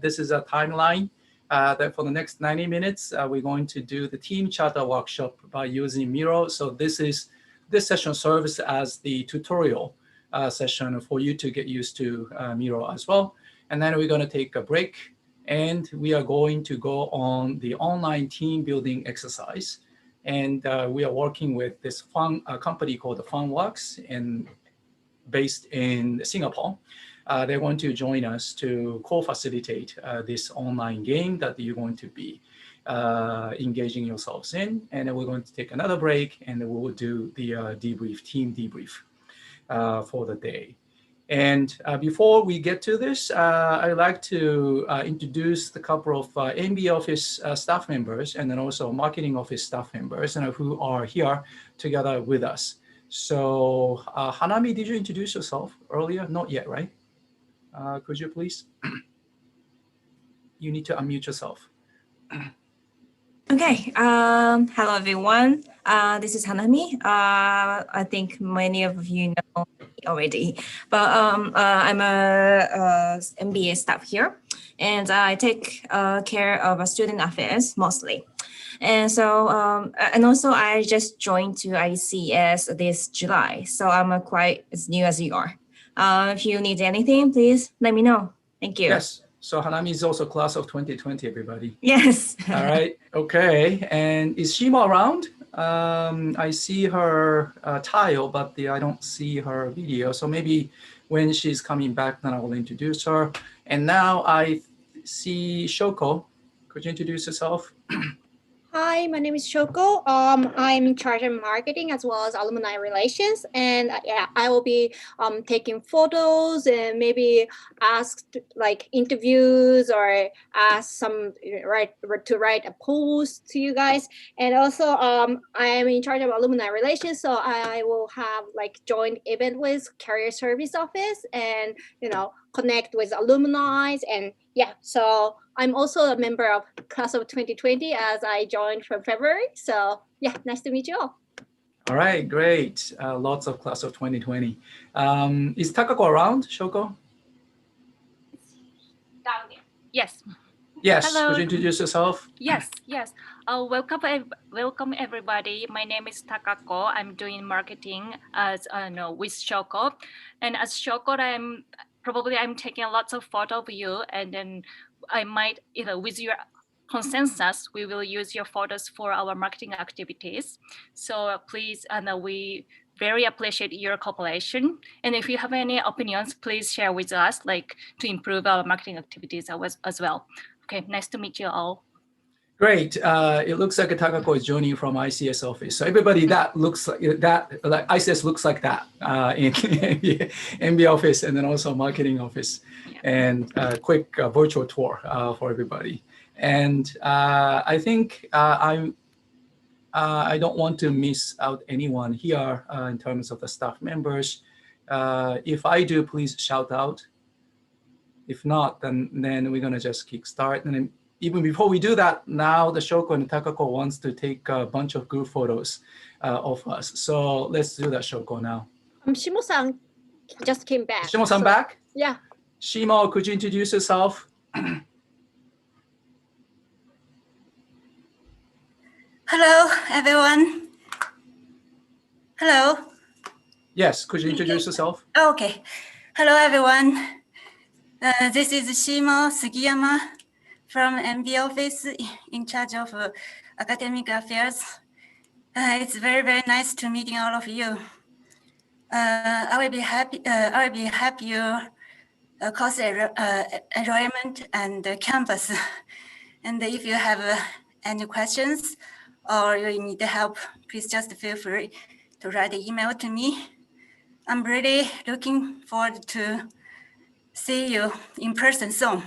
this is a timeline that for the next 90 minutes, we're going to do the team charter workshop by using Miro. So this session serves as the tutorial session for you to get used to Miro as well. And then we're going to take a break, and we are going to go on the online team building exercise. And we are working with this fun company called Funworks, based in Singapore. They're going to join us to co-facilitate this online game that you're going to be engaging yourselves in. And then we're going to take another break, and then we will do the team debrief for the day. And before we get to this, I'd like to introduce the couple of MB Office staff members, and then also Marketing Office staff members, who are here together with us. So Hanami, did you introduce yourself earlier? Not yet, right? Could you please? You need to unmute yourself. Okay. Hello, everyone. This is Hanami. I think many of you know me already, but I'm a MBA staff here, and I take care of student affairs mostly. And so, and also I just joined to ICS this July, so I'm quite as new as you are. If you need anything, please let me know. Thank you. Yes. So Hanami is also class of 2020, everybody. Yes. All right. Okay. And is Shima around? I see her tile, but I don't see her video. So maybe when she's coming back, then I will introduce her. And now I see Shoko. Could you introduce yourself? Hi, my name is Shoko. I'm in charge of marketing as well as alumni relations, and yeah, I will be taking photos and maybe ask like interviews or ask some to write a post to you guys. And also, I am in charge of alumni relations, so I will have like joint event with career service office, and connect with alumni, and yeah, so I'm also a member of class of 2020 as I joined from February. So yeah, nice to meet you all. All right, great. Lots of class of 2020. Is Takako around, Shoko? Down there. Yes. Yes. Hello. Could you introduce yourself? Yes. Welcome everybody. My name is Takako. I'm doing marketing as with Shoko, and as Shoko, I'm taking lots of photos of you, and then I might, with your consensus, we will use your photos for our marketing activities. So please, we very appreciate your cooperation. And if you have any opinions, please share with us, to improve our marketing activities as well. Okay, nice to meet you all. Great. It looks like Takako is joining from ICS office. So everybody, that looks like that, like ICS looks like that in MB office, and then also marketing office, and quick virtual tour for everybody. And I think I don't want to miss out anyone here in terms of the staff members. If I do, please shout out. If not, then we're gonna just kickstart. And then, even before we do that, now the Shoko and Takako wants to take a bunch of group photos of us. So let's do that, Shoko, now. Shimo-san just came back. Shimo-san back? Yeah. Shimo, could you introduce yourself? Hello, everyone. Hello. Yes, could you introduce yourself? Okay. Hello, everyone. This is Shimo Sugiyama from MB office in charge of academic affairs. It's very, very nice to meeting all of you. I will be happy your course enrollment and campus. And if you have any questions or you need help, please just feel free to write an email to me. I'm really looking forward to see you in person soon.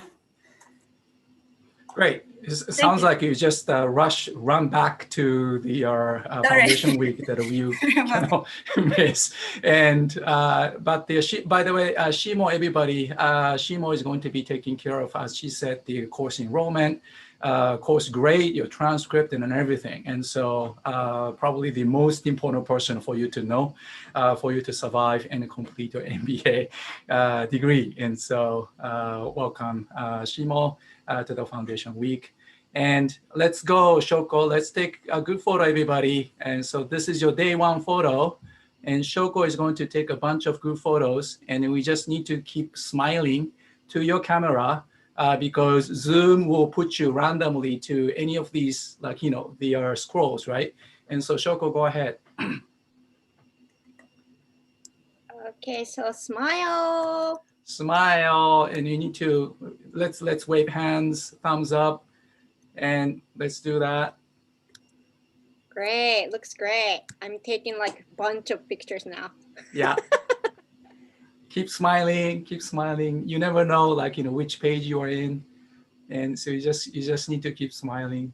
Great. It sounds like you just run back to the foundation week that you cannot miss. And but by the way, Shimo, everybody, Shimo is going to be taking care of, as she said, the course enrollment, course grade, your transcript, and everything. And so probably the most important person for you to know, for you to survive and complete your MBA degree. And so welcome, Shimo, to the foundation week. And let's go, Shoko. Let's take a good photo, everybody. And so this is your day one photo. And Shoko is going to take a bunch of good photos. And we just need to keep smiling to your camera because Zoom will put you randomly to any of these, like, you know, the scrolls, right? And so Shoko, go ahead. Okay, so smile. Smile, and you need to, let's wave hands, thumbs up, and let's do that. Great, looks great. I'm taking like a bunch of pictures now. Yeah. Keep smiling, keep smiling. You never know, like, you know, which page you are in. And so you just need to keep smiling.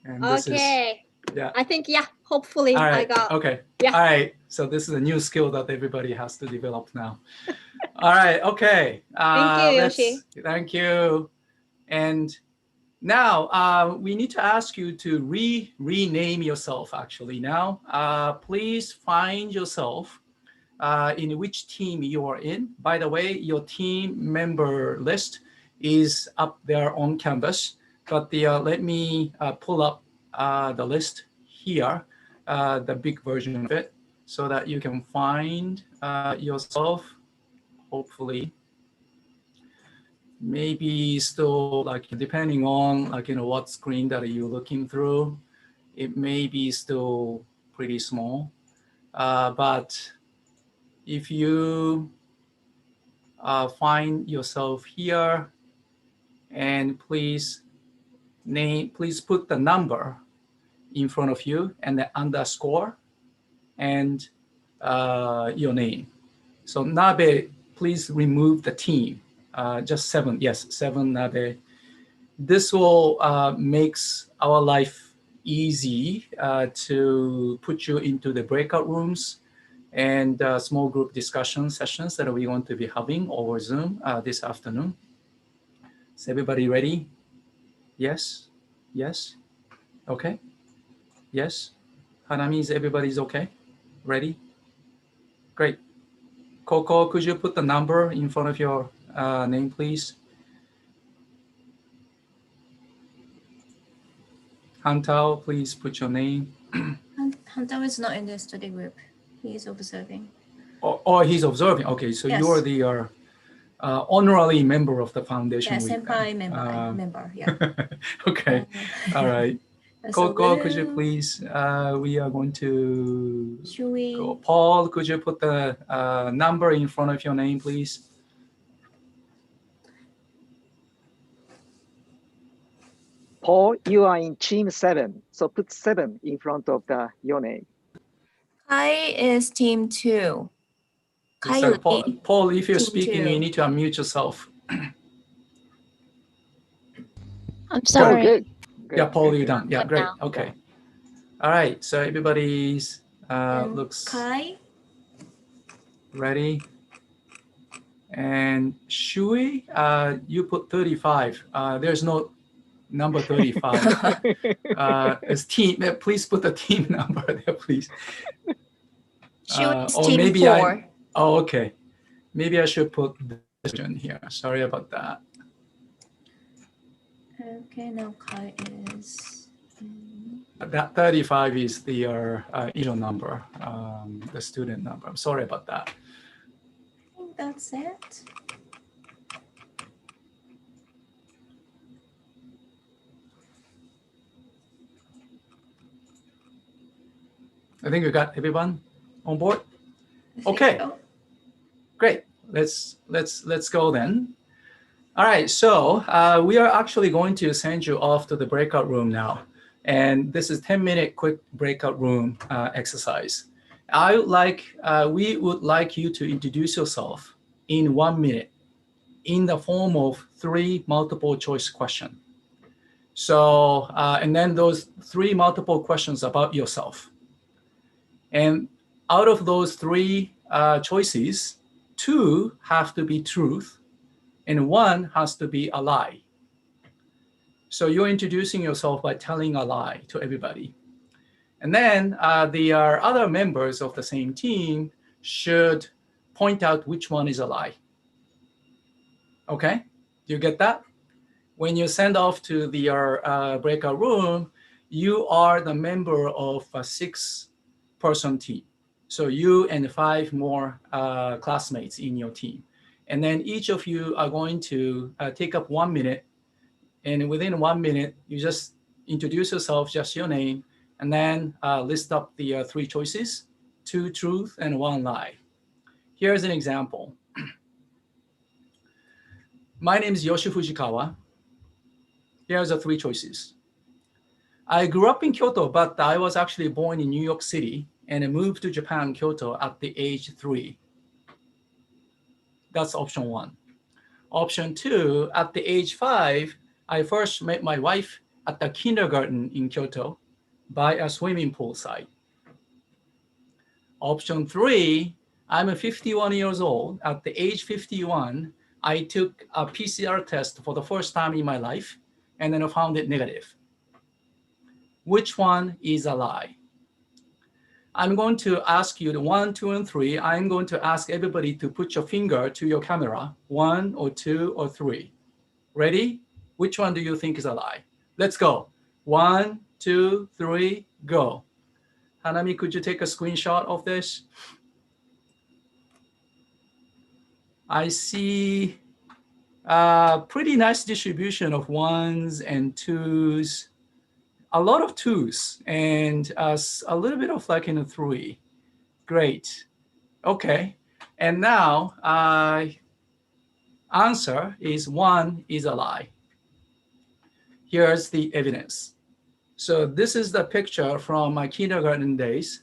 And this Okay. Yeah. I think, yeah, hopefully All right. I got. Okay. Yeah. All right. So this is a new skill that everybody has to develop now. All right. Okay. Thank you, Yoshi. Thank you. And now we need to ask you to rename yourself actually now. Please find yourself in which team you are in. By the way, your team member list is up there on Canvas, but let me pull up the list here, the big version of it, so that you can find yourself, hopefully. Maybe still, like, depending on, like, you know, what screen that you're looking through, it may be still pretty small. But if you find yourself here, and please put the number in front of you and the underscore and your name. So Nabe, please remove the team. Just 7, yes, 7 Nabe. This will makes our life easy to put you into the breakout rooms and small group discussion sessions that we want to be having over Zoom this afternoon. Is everybody ready? Yes? Yes? Okay? Yes? Hanami, is everybody's okay? Ready? Great. Coco, could you put the number in front of your name, please? Hantao, please put your name. Hantao is not in the study group. He is observing. Oh, he's observing. Okay, so Yes. you are the honorary member of the foundation. Yeah, week, senpai member. Yeah. Okay. All right. So Coco, could you please? We are going to should we? go. Paul, could you put the number in front of your name, please? Paul, you are in team 7, so put 7 in front of your name. Kai is team 2. So Kylie, Paul, if you're team speaking, 2. you need to unmute yourself. I'm Oh, sorry. good. Yeah, Paul, you're done. Yeah, Good great. now. Okay. All right. So everybody's And looks Kai, ready. And Shui, you put 35. There's no number 35. As team, please put the team number there, please. she is or team maybe 4. Oh, okay. Maybe I should put this one here. Sorry about that. Okay, now Kai is. That 35 is the usual number, the student number. I'm sorry about that. I think that's it. I think we got everyone on board. I think Okay. so. Great. Let's go then. All right. So we are actually going to send you off to the breakout room now, and this is 10-minute quick breakout room exercise. We would like you to introduce yourself in 1 minute in the form of 3 multiple choice questions. So, and then those 3 multiple questions about yourself. And out of those 3 choices, 2 have to be truth and 1 has to be a lie. So you're introducing yourself by telling a lie to everybody. And then the other members of the same team should point out which one is a lie. Okay, do you get that? When you send off to the breakout room, you are the member of a 6-person team. So you and 5 more classmates in your team. And then each of you are going to take up 1 minute. And within 1 minute, you just introduce yourself, just your name, and then list up the 3 choices, 2 truth and 1 lie. Here's an example. My name is Yoshi Fujikawa. Here's the 3 choices. I grew up in Kyoto, but I was actually born in New York City and I moved to Japan, Kyoto at the age 3. That's option 1. Option 2, at the age 5, I first met my wife at the kindergarten in Kyoto by a swimming pool side. Option 3, I'm 51 years old. At the age 51, I took a PCR test for the first time in my life and then I found it negative. Which one is a lie? I'm going to ask you the 1, 2, and 3. I'm going to ask everybody to put your finger to your camera, 1 or 2 or 3. Ready? Which one do you think is a lie? Let's go. 1, 2, 3, go. Hanami, could you take a screenshot of this? I see a pretty nice distribution of 1s and 2s. A lot of 2s and a little bit of like in a 3. Great. Okay. And now answer is 1 is a lie. Here's the evidence. So this is the picture from my kindergarten days.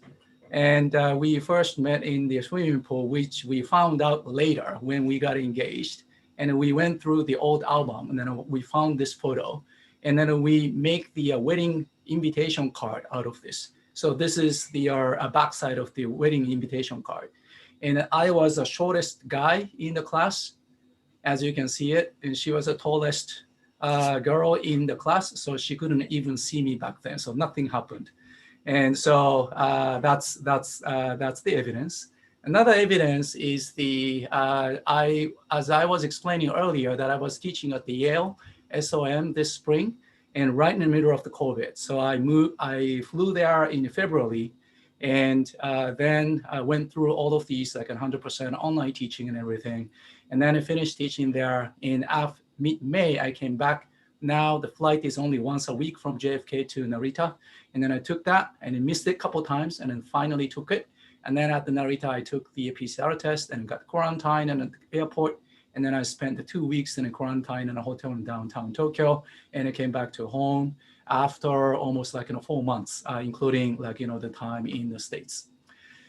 And we first met in the swimming pool, which we found out later when we got engaged. And we went through the old album and then we found this photo. And then we make the wedding invitation card out of this. So this is the backside of the wedding invitation card. And I was the shortest guy in the class, as you can see it. And she was the tallest girl in the class. So she couldn't even see me back then. So nothing happened. And so that's the evidence. Another evidence is as I was explaining earlier, that I was teaching at the Yale SOM this spring, and right in the middle of the COVID. So I flew there in February, and then I went through all of these, like 100% online teaching and everything. And then I finished teaching there in mid-May. I came back. Now the flight is only once a week from JFK to Narita. And then I took that and I missed it a couple of times and then finally took it. And then at the Narita, I took the PCR test and got quarantined at the airport. And then I spent the 2 weeks in a quarantine in a hotel in downtown Tokyo. And I came back to home after almost like 4 months, including the time in the States.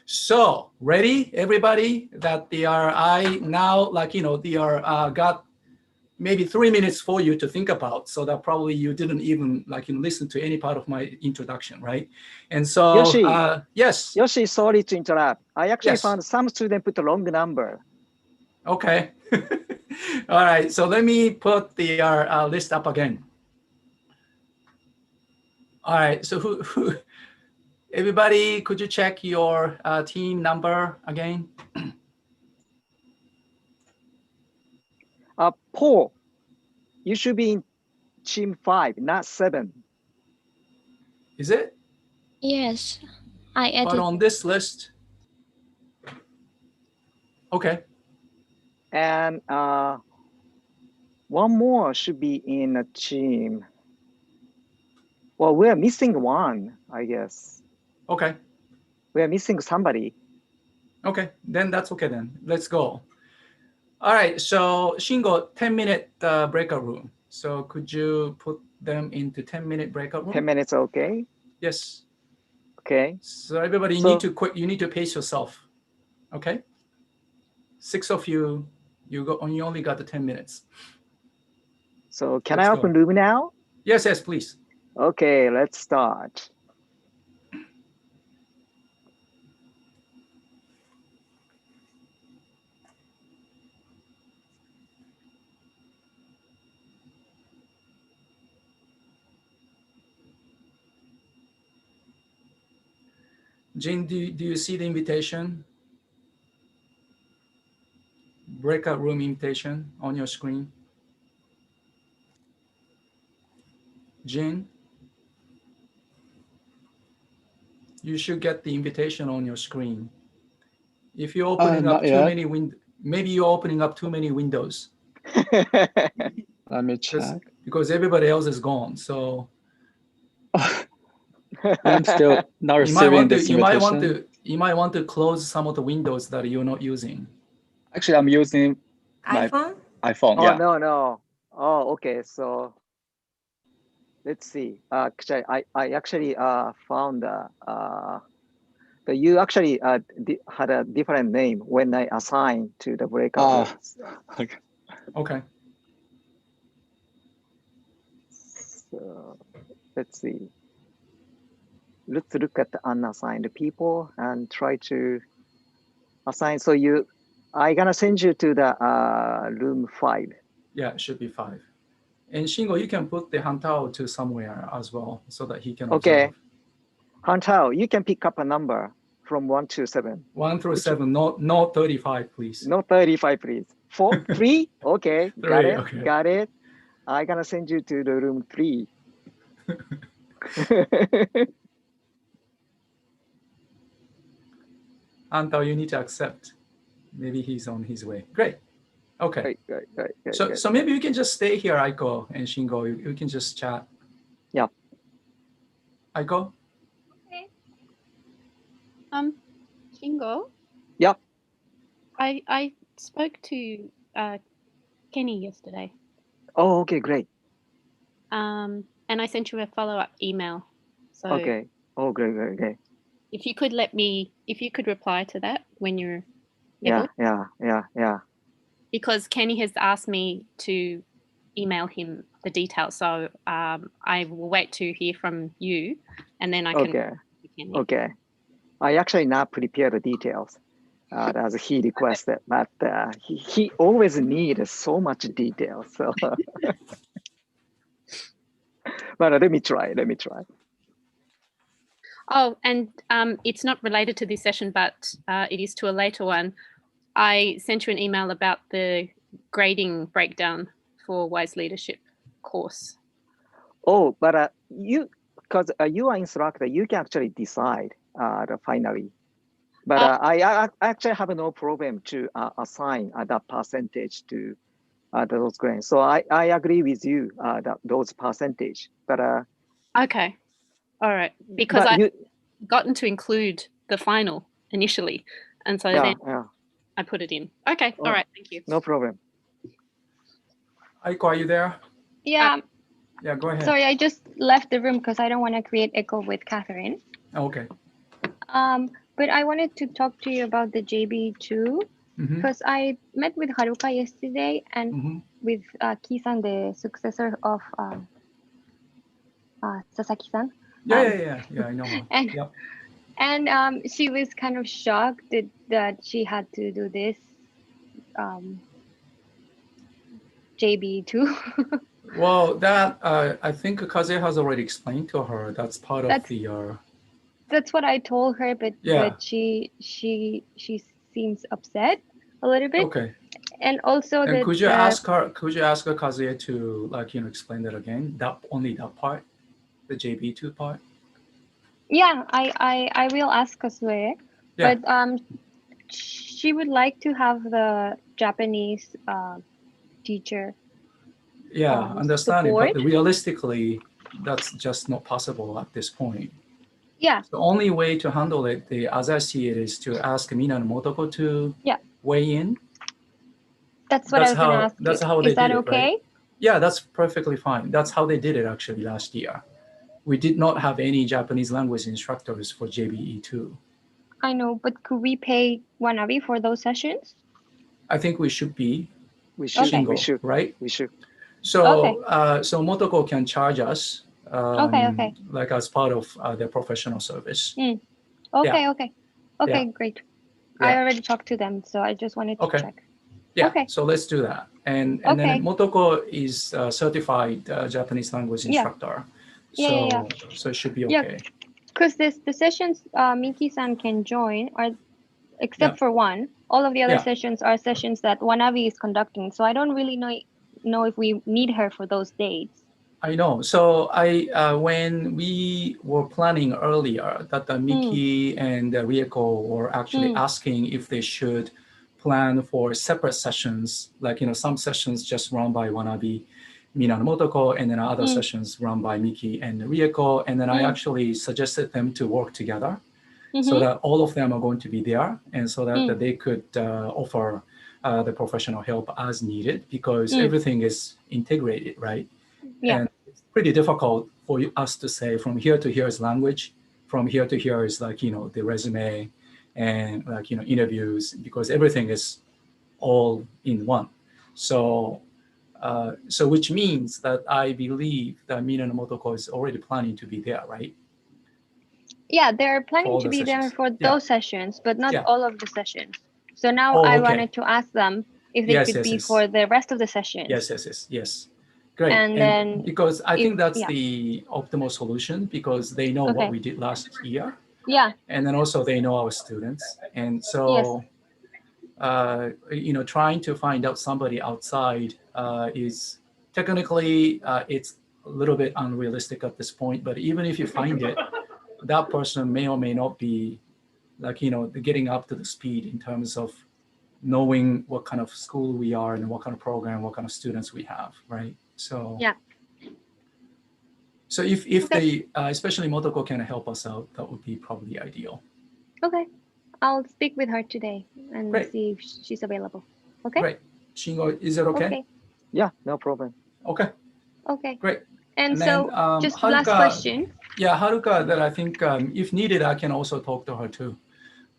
So ready, everybody, that I now got maybe 3 minutes for you to think about, so that probably you didn't even listen to any part of my introduction, right? And so, Yoshi, yes. Yoshi, sorry to interrupt. I actually Yes. found some student put the wrong number. Okay. All right. So let me put the list up again. All right. So who everybody, could you check your team number again? Paul, you should be in team 5, not 7. Is it? Yes, I But added. on this list. Okay. And one more should be in a team. Well, we're missing one, I guess. Okay. We're missing somebody. Okay, then that's okay then. Let's go. All right, so Shingo, 10-minute breakout room. So could you put them into 10-minute breakout room? 10 minutes, okay? Yes. Okay. So everybody, you need to pace yourself. Okay. 6 of you only got the 10 minutes. So can Let's I go. open room now? Yes, yes, please. Okay, let's start. Jin, do you see the invitation? Breakout room invitation on your screen? Jin? You should get the invitation on your screen. If you're opening up not too yet. many maybe you're opening up too many windows. Let me check. Because everybody else is gone. So I'm still not receiving this invitation. You might want to close some of the windows that you're not using. Actually, I'm using my iPhone? iPhone. Oh, Yeah. no. Oh, okay. So let's see. Actually, I actually found that you actually had a different name when I assigned to the breakout rooms. Okay. Okay. So let's see. Let's look at the unassigned people and try to assign. So I gonna send you to the room 5. Yeah, it should be 5. And Shingo, you can put the Hantao to somewhere as well so that he can Okay. observe. Hantao, you can pick up a number from 1 to 7. 1 through 7, no 35, please. No 35, please. 3? Okay, 3, got it. okay. Got it. I gonna send you to the room 3. Hantao, you need to accept. Maybe he's on his way. Great. Okay. Right. So maybe we can just stay here, Aiko and Shingo. We can just chat. Yeah. Aiko? Okay. Shingo? Yep. I spoke to Kenny yesterday. Oh, okay, great. And I sent you a follow-up email. So Okay. Oh, great. if you could reply to that when you're able. Yeah. Because Kenny has asked me to email him the details. So I will wait to hear from you and then I can. Okay. I actually not prepared the details as he requested, but he always needs so much detail. So, but let me try. Oh, and it's not related to this session, but it is to a later one. I sent you an email about the grading breakdown for Wise Leadership course. Oh, but because you are instructor, you can actually decide finally. But I actually have no problem to assign that percentage to those grades. So I agree with you that those percentage. But okay, all right, because I gotten to include the final initially, and so then I put it in. Okay, all right, thank you. No problem. Aiko, are you there? Yeah. Yeah, go ahead. Sorry, I just left the room because I don't want to create echo with Catherine. Okay. But I wanted to talk to you about the JB2 because I met with Haruka yesterday and with Ki-san, the successor of Sasaki-san. Yeah, I know her. And she was kind of shocked that she had to do this JB2. Well, that I think Kaze has already explained to her. That's part of the. That's what I told her, but she seems upset a little bit. Okay. And also and could you ask her Kazuya to explain that again? Only that part, the JB2 part. Yeah, I will ask Kazuya. Yeah. But she would like to have the Japanese teacher. Yeah, understanding, but realistically, that's just not possible at this point. Yeah. The only way to handle it, as I see it, is to ask Mina and Motoko to weigh in. That's what I was going to ask you. That's how they did it, Is that okay? Right? Yeah, that's perfectly fine. That's how they did it actually last year. We did not have any Japanese language instructors for JBE2. I know, but could we pay Wanabe for those sessions? I think we should be. We should, right? We should. So, so Motoko can charge us, okay. like as part of their professional service. Okay, Yeah. okay, Yeah. great. Yeah. I already talked to them, so I just wanted to check. Yeah, Okay. so let's do that. And then Motoko is a certified Japanese language instructor. So, so it should be okay. Because the sessions Miki-san can join are, except for one, all of the other sessions are sessions that Wanabe is conducting. So I don't really know if we need her for those dates. I know. So when we were planning earlier that Miki and Rieko were actually asking if they should plan for separate sessions, like, some sessions just run by Wanabe, Mina and Motoko, and then other sessions run by Miki and Rieko. And then I actually suggested them to work together so that all of them are going to be there, and so that they could offer the professional help as needed, because everything is integrated, right? Yeah. And it's pretty difficult for us to say from here to here is language, from here to here is like, the resume and like, interviews, because everything is all in one. So, so which means that I believe that Mina and Motoko is already planning to be there, right? Yeah, they're planning to be there for those sessions, but not all of the sessions. So now I wanted to ask them if they could be for the rest of the sessions. Yes. Great. And then because I think that's the optimal solution, because they know what we did last year. Yeah. And then also they know our students. And so, trying to find out somebody outside is technically, it's a little bit unrealistic at this point. But even if you find it, that person may or may not be like, getting up to the speed in terms of knowing what kind of school we are and what kind of program, what kind of students we have, right? So so if they, especially Motoko, can help us out, that would be probably ideal. Okay, I'll speak with her today and see if she's available. Okay. Great. Shingo, is it okay? Yeah, no problem. Okay. Great. And then, so just Haruka, last question. Yeah, Haruka, that I think if needed, I can also talk to her too.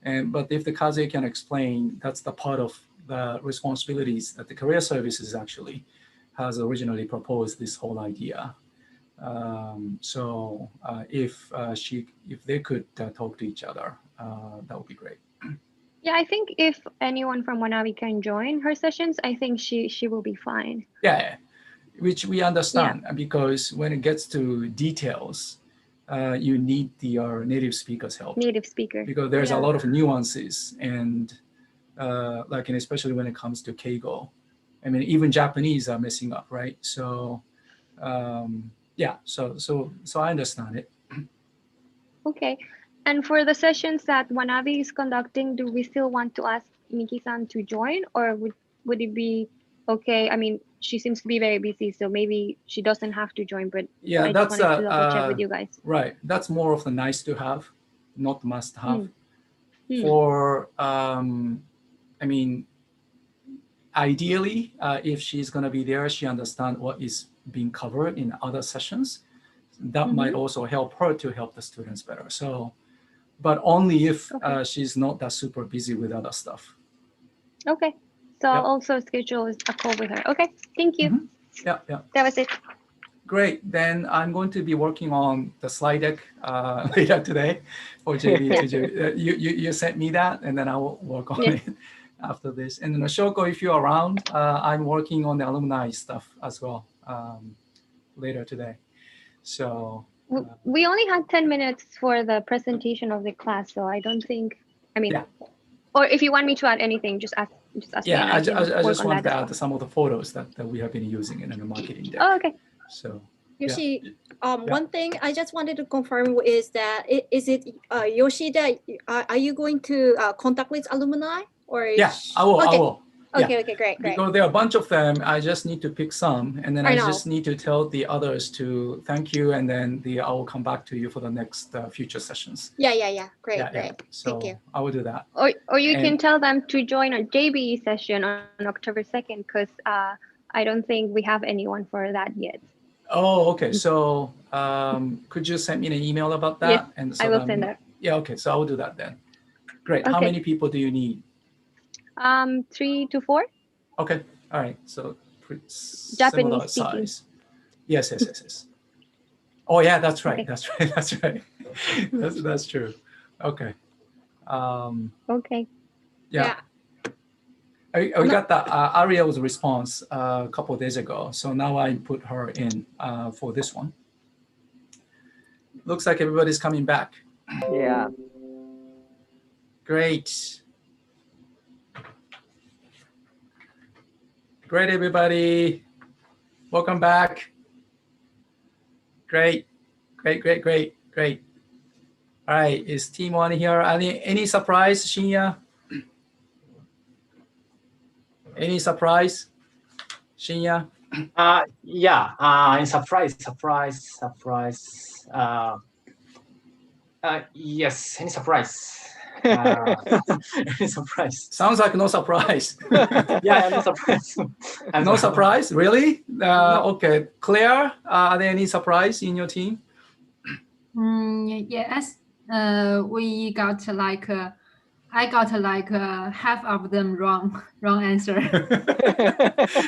But if the Kaze can explain, that's the part of the responsibilities that the career services actually has originally proposed this whole idea. So if they could talk to each other, that would be great. Yeah, I think if anyone from Wanabe can join her sessions, I think she will be fine. Yeah, which we understand, because when it gets to details, you need the native speaker's help. Native speaker. Because there's a lot of nuances, and like, and especially when it comes to Keigo. I mean, even Japanese are messing up, right? So, so I understand it. Okay. And for the sessions that Wanabe is conducting, do we still want to ask Miki-san to join, or would it be okay? I mean, she seems to be very busy, so maybe she doesn't have to join, but I just wanted to double check with you guys. Right. That's more of the nice to have, not must have. For, I mean, ideally, if she's going to be there, she understands what is being covered in other sessions. That might also help her to help the students better. So, but only if she's not that super busy with other stuff. Okay. So I'll also schedule a call with her. Okay. Thank you. Yeah. That was it. Great. Then I'm going to be working on the slide deck later today for JB. You sent me that, and then I will work on it after this. And then Shoko, if you're around, I'm working on the alumni stuff as well later today. So we only had 10 minutes for the presentation of the class, so I don't think, I mean, or if you want me to add anything, just ask me. I just want to add some of the photos that we have been using in the marketing deck. Oh, okay. So Yoshi, one thing I just wanted to confirm is that is it Yoshida? Are you going to contact with alumni or? Yeah, I will. Okay. I will. Okay. Great. Because there are a bunch of them, I just need to pick some, and then I just need to tell the others to thank you, and then I will come back to you for the next future sessions. Yeah. Great. So thank you. I will do that. Or you can tell them to join a JBE session on October 2nd, because I don't think we have anyone for that yet. Oh, okay. So could you send me an email about that? Yes, and so I will send that. Yeah, okay. So I will do that then. Great. Okay. How many people do you need? 3 to 4. Okay. All right. So Japanese speaking. size. Yes. Oh yeah, that's right. Okay. That's right. That's right. that's true. Okay. Okay. Yeah. We got the Ariel's response a couple of days ago, so now I put her in for this one. Looks like everybody's coming back. Yeah. Great. Great, everybody. Welcome back. Great. All right, is team one here? Any surprise, Shinya? Any surprise, Shinya? Yeah. Surprise. Yes. Any surprise? Any surprise? Sounds like no surprise. Yeah, no surprise. No surprise, really? Okay, Claire, are there any surprise in your team? Yes. We got like I got like half of them wrong answer.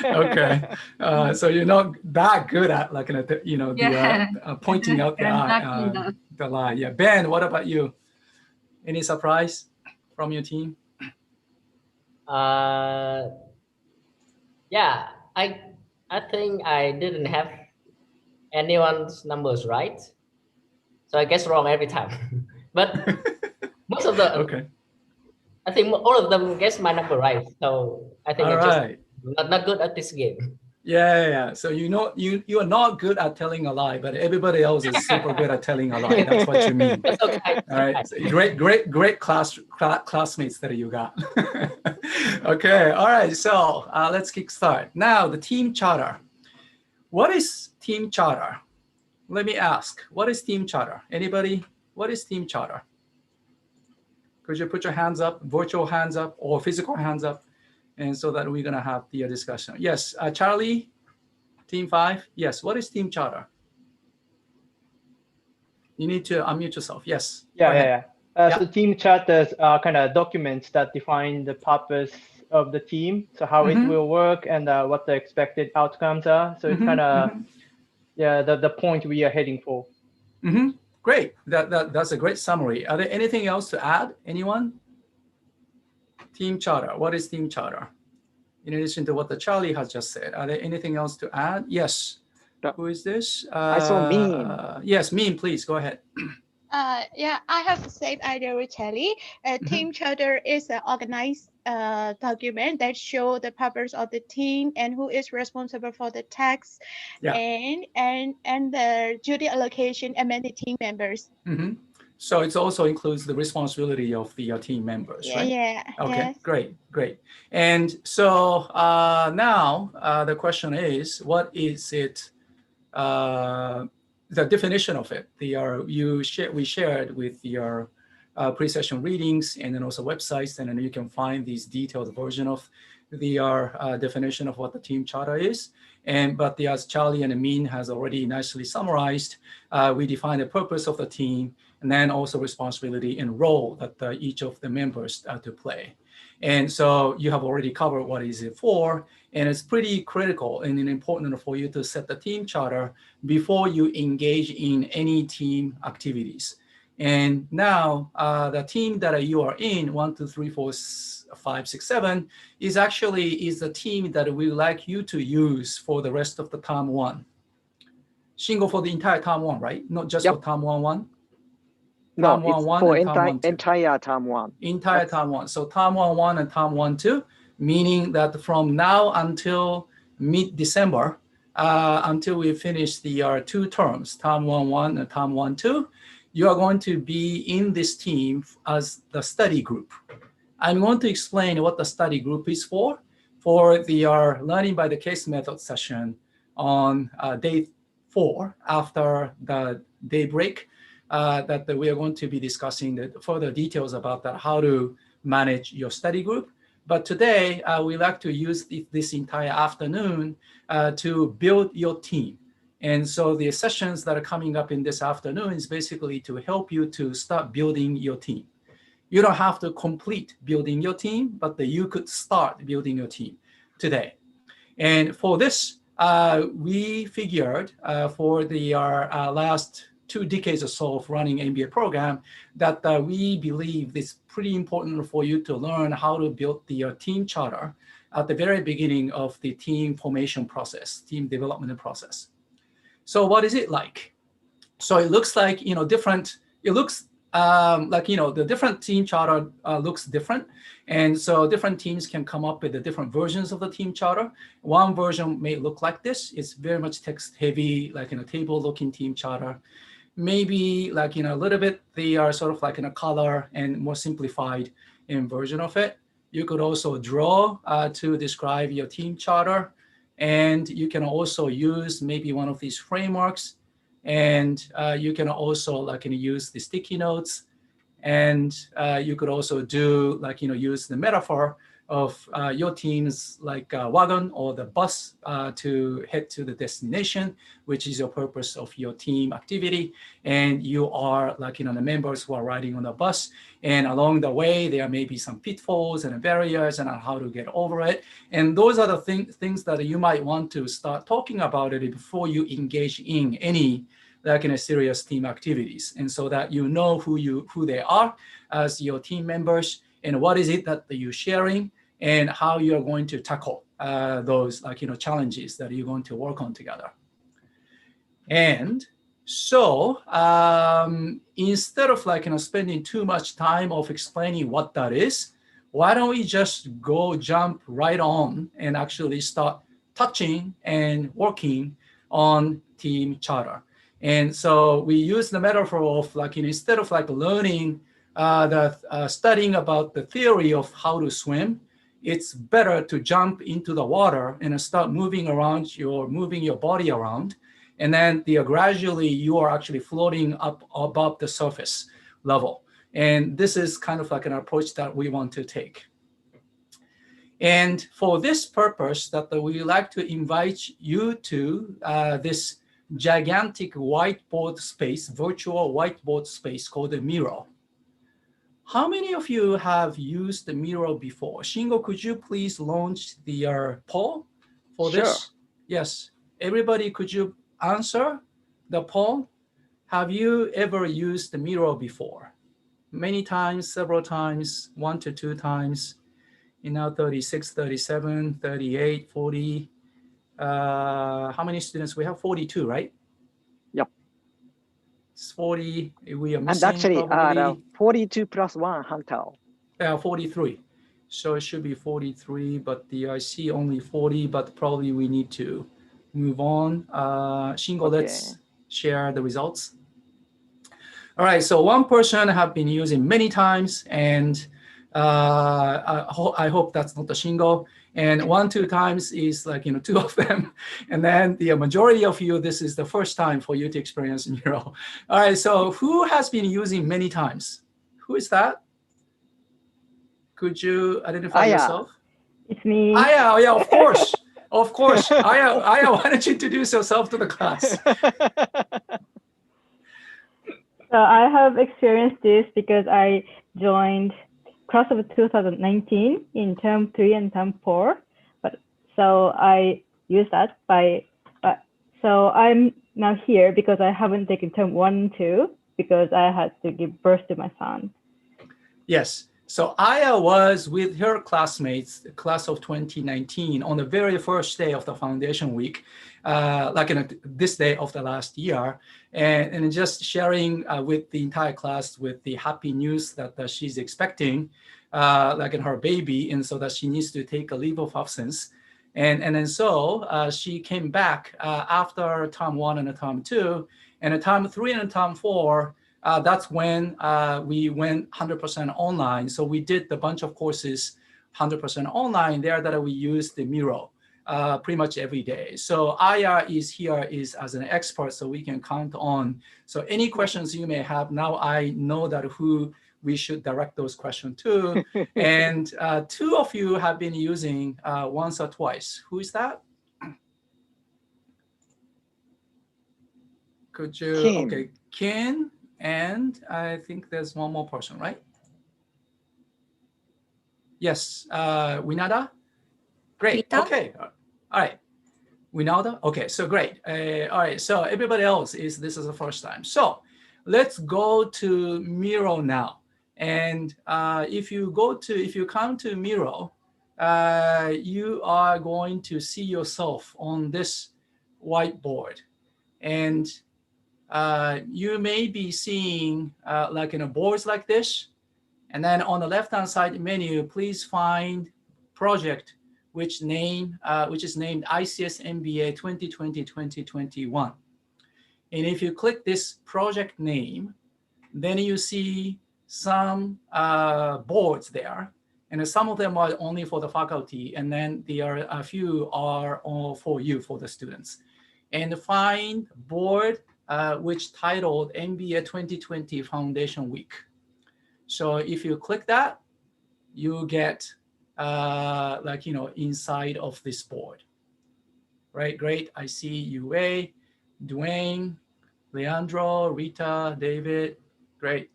Okay, so you're not that good at like pointing out the line. Yeah, Ben, what about you? Any surprise from your team? Yeah, I think I didn't have anyone's numbers right, so I guess wrong every time. But most of the I think all of them guess my number right. So I think I'm just not good at this game. Yeah. So you are not good at telling a lie, but everybody else is super good at telling a lie. That's what you mean. That's okay. All right. So great classmates that you got. Okay. All right. So let's kick start. Now the team charter. What is team charter? Let me ask. What is team charter? Anybody? What is team charter? Could you put your hands up, virtual hands up, or physical hands up? And so that we're going to have the discussion. Yes, Charlie, team 5. Yes, what is team charter? You need to unmute yourself. Yes. Yeah. So team charters are kind of documents that define the purpose of the team, so how it will work and what the expected outcomes are. So it's kind of the point we are heading for. Great. That's a great summary. Are there anything else to add? Anyone? Team charter. What is team charter? In addition to what the Charlie has just said, are there anything else to add? Yes. Who is this? I saw Min. Yes, Min, please go ahead. Yeah, I have the same idea with Charlie. Team charter is an organized document that shows the purpose of the team and who is responsible for the tasks and the duty allocation among the team members. So it also includes the responsibility of the team members, right? Yeah. Okay, yes. Great. And so now the question is, what is it? The definition of it. We shared with your pre-session readings and then also websites, and then you can find these detailed version of the definition of what the team charter is. But as Charlie and Min has already nicely summarized, we define the purpose of the team and then also responsibility and role that each of the members to play. And so you have already covered what is it for, and it's pretty critical and important for you to set the team charter before you engage in any team activities. And now the team that you are in, 1, 2, 3, 4, 5, 6, 7, is the team that we would like you to use for the rest of the term 1. Shingo, for the entire term 1, right? Not just for term 1. No, it's for entire term 1. Entire term 1. So term 1 and term 1-2, meaning that from now until mid-December, until we finish the 2 terms, term 1 and term 1-2, you are going to be in this team as the study group. I'm going to explain what the study group is for the learning by the case method session on day 4 after the day break. That we are going to be discussing the further details about that, how to manage your study group. But today, we like to use this entire afternoon to build your team. And so the sessions that are coming up in this afternoon is basically to help you to start building your team. You don't have to complete building your team, but you could start building your team today. And for this, we figured for the last 2 decades or so of running MBA program that we believe it's pretty important for you to learn how to build the team charter at the very beginning of the team formation process, team development process. So what is it like? So it looks like, different, it looks like, the different team charter looks different. And so different teams can come up with the different versions of the team charter. One version may look like this. It's very much text heavy, like in a table looking team charter. Maybe like, a little bit, they are sort of like in a color and more simplified in version of it. You could also draw to describe your team charter. And you can also use maybe one of these frameworks. And you can also like use the sticky notes. And you could also do like, use the metaphor of your team's like wagon or the bus to head to the destination, which is your purpose of your team activity. And you are like, the members who are riding on the bus. And along the way, there may be some pitfalls and barriers and how to get over it. And those are the things that you might want to start talking about it before you engage in any like in a serious team activities. And so that you know who they are as your team members and what is it that you're sharing and how you're going to tackle those like, challenges that you're going to work on together. And so instead of like, spending too much time of explaining what that is, why don't we just jump right on and actually start touching and working on team charter. And so we use the metaphor of like, instead of like learning studying about the theory of how to swim, it's better to jump into the water and start moving your body around. And then gradually you are actually floating up above the surface level. And this is kind of like an approach that we want to take. And for this purpose that we like to invite you to this gigantic whiteboard space, virtual whiteboard space called the Miro. How many of you have used the Miro before? Shingo, could you please launch the poll for this? Sure. Yes. Everybody, could you answer the poll? Have you ever used the Miro before? Many times, several times, 1 to 2 times. 36, 37, 38, 40. How many students? We have 42, right? Yep. It's 40. We are missing and actually probably 42 plus 1, Hantal. 43. So it should be 43, but I see only 40, but probably we need to move on. Shingo, Okay. Let's share the results. All right, so one person have been using many times, and I hope that's not the Shingo. And 1, 2 times is like, 2 of them. And then the majority of you, this is the first time for you to experience Miro. All right, so who has been using many times? Who is that? Could you identify yourself? It's me. Aya, yeah, of course. Of course. Aya, why don't you introduce yourself to the class? So I have experienced this because I joined class of 2019 in term 3 and term 4. So I used that so I'm now here because I haven't taken term 1 and 2 because I had to give birth to my son. Yes. So Aya was with her classmates, the class of 2019, on the very first day of the foundation week, like this day of the last year, and just sharing with the entire class with the happy news that she's expecting, like in her baby, and so that she needs to take a leave of absence. And then so she came back after term 1 and term 2, and term 3 and term 4. That's when we went 100% online. So we did a bunch of courses 100% online there that we used the Miro pretty much every day. So Aya is here as an expert, so we can count on. So any questions you may have, now I know that who we should direct those questions to. And 2 of you have been using once or twice. Who is that? Could you? Kim. Okay, Ken. And I think there's one more person, right? Yes, Winada? Great, Rita? okay. All right. We know that? Okay, so great. All right, so everybody else this is the first time. So let's go to Miro now. And if you come to Miro, you are going to see yourself on this whiteboard. And you may be seeing like boards like this. And then on the left-hand side menu, please find project which is named ICS MBA 2020-2021. And if you click this project name, then you see some boards there. And some of them are only for the faculty, and then there are a few are all for you, for the students. And find board which titled MBA 2020 Foundation Week. So if you click that, you get inside of this board. Right, great. I see UA, Dwayne, Leandro, Rita, David. Great.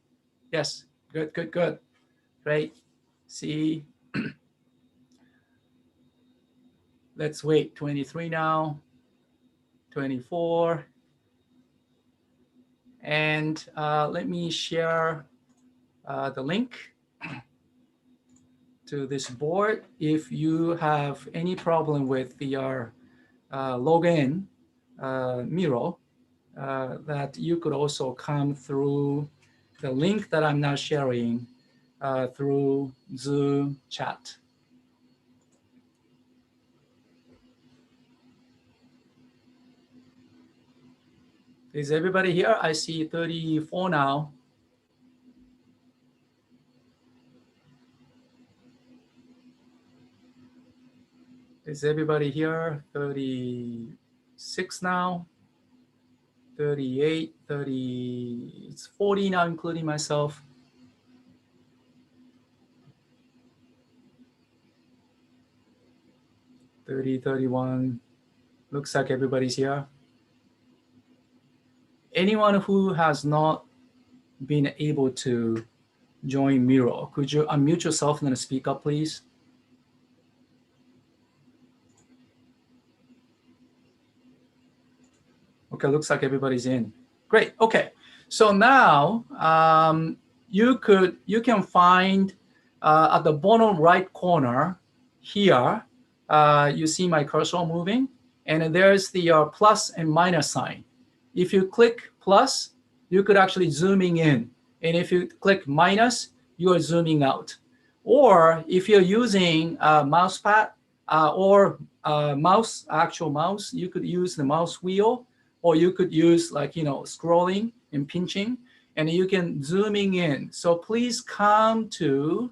Yes, good. Great. See, let's wait. 23 now, 24. And let me share the link to this board. If you have any problem with your login Miro, that you could also come through the link that I'm now sharing through Zoom chat. Is everybody here? I see 34 now. Is everybody here? 36 now. 38, 30, it's 40 now, including myself. 30, 31. Looks like everybody's here. Anyone who has not been able to join Miro, could you unmute yourself and then speak up, please? Okay, looks like everybody's in. Great. Okay, so now you can find at the bottom right corner here, you see my cursor moving, and there's the plus and minus sign. If you click plus, you could actually zooming in, and if you click minus, you are zooming out. Or if you're using a mouse pad or actual mouse, you could use the mouse wheel, or you could use scrolling and pinching, and you can zooming in. So please come to,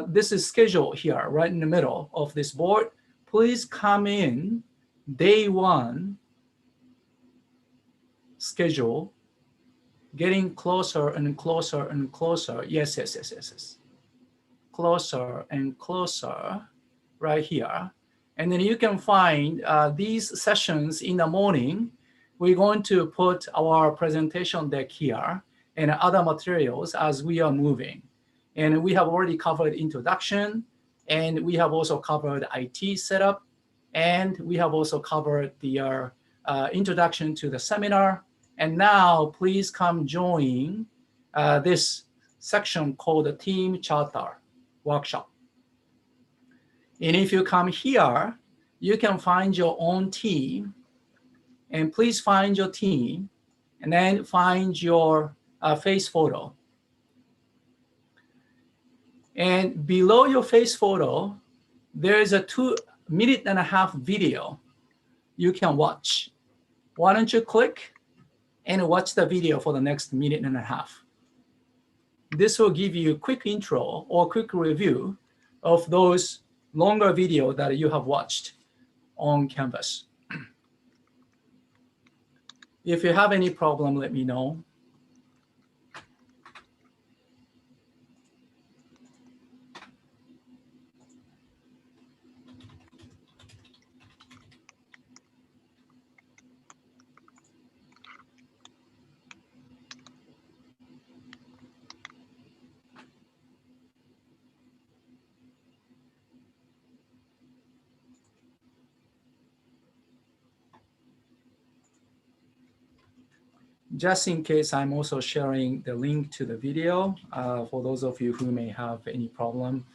this is scheduled here, right in the middle of this board. Please come in day 1 schedule, getting closer and closer and closer. Yes. Closer and closer right here. And then you can find these sessions in the morning. We're going to put our presentation deck here and other materials as we are moving. And we have already covered introduction, and we have also covered IT setup, and we have also covered the introduction to the seminar. And now please come join this section called the Team Charter Workshop. And if you come here, you can find your own team, and please find your team, and then find your face photo. And below your face photo, there is a 2.5-minute video you can watch. Why don't you click and watch the video for the next 1.5 minutes? This will give you a quick intro or quick review of those longer video that you have watched on Canvas. If you have any problem, let me know. Just in case, I'm also sharing the link to the video for those of you who may have any problem.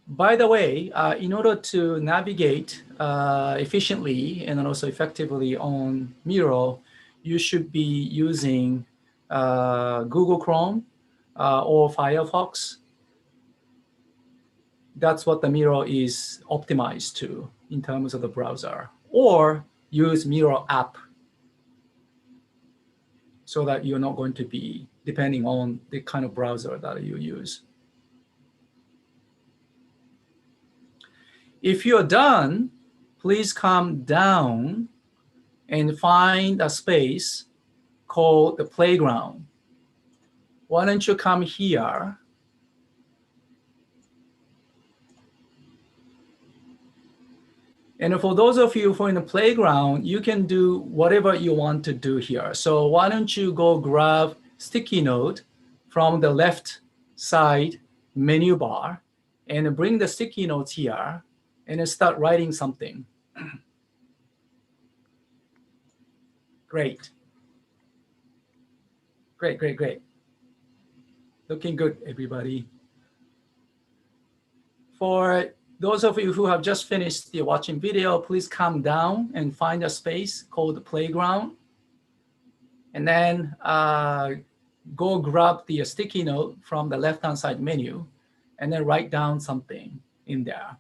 By the way, in order to navigate efficiently and also effectively on Miro, you should be using Google Chrome or Firefox. That's what the Miro is optimized to in terms of the browser. Or use Miro app so that you're not going to be depending on the kind of browser that you use. If you're done, please come down and find a space called the playground. Why don't you come here? And for those of you who are in the playground, you can do whatever you want to do here. So why don't you go grab sticky note from the left side menu bar and bring the sticky notes here and start writing something. Great. Great, great, great. Looking good, everybody. For those of you who have just finished the watching video, please come down and find a space called the playground. And then go grab the sticky note from the left-hand side menu and then write down something in there.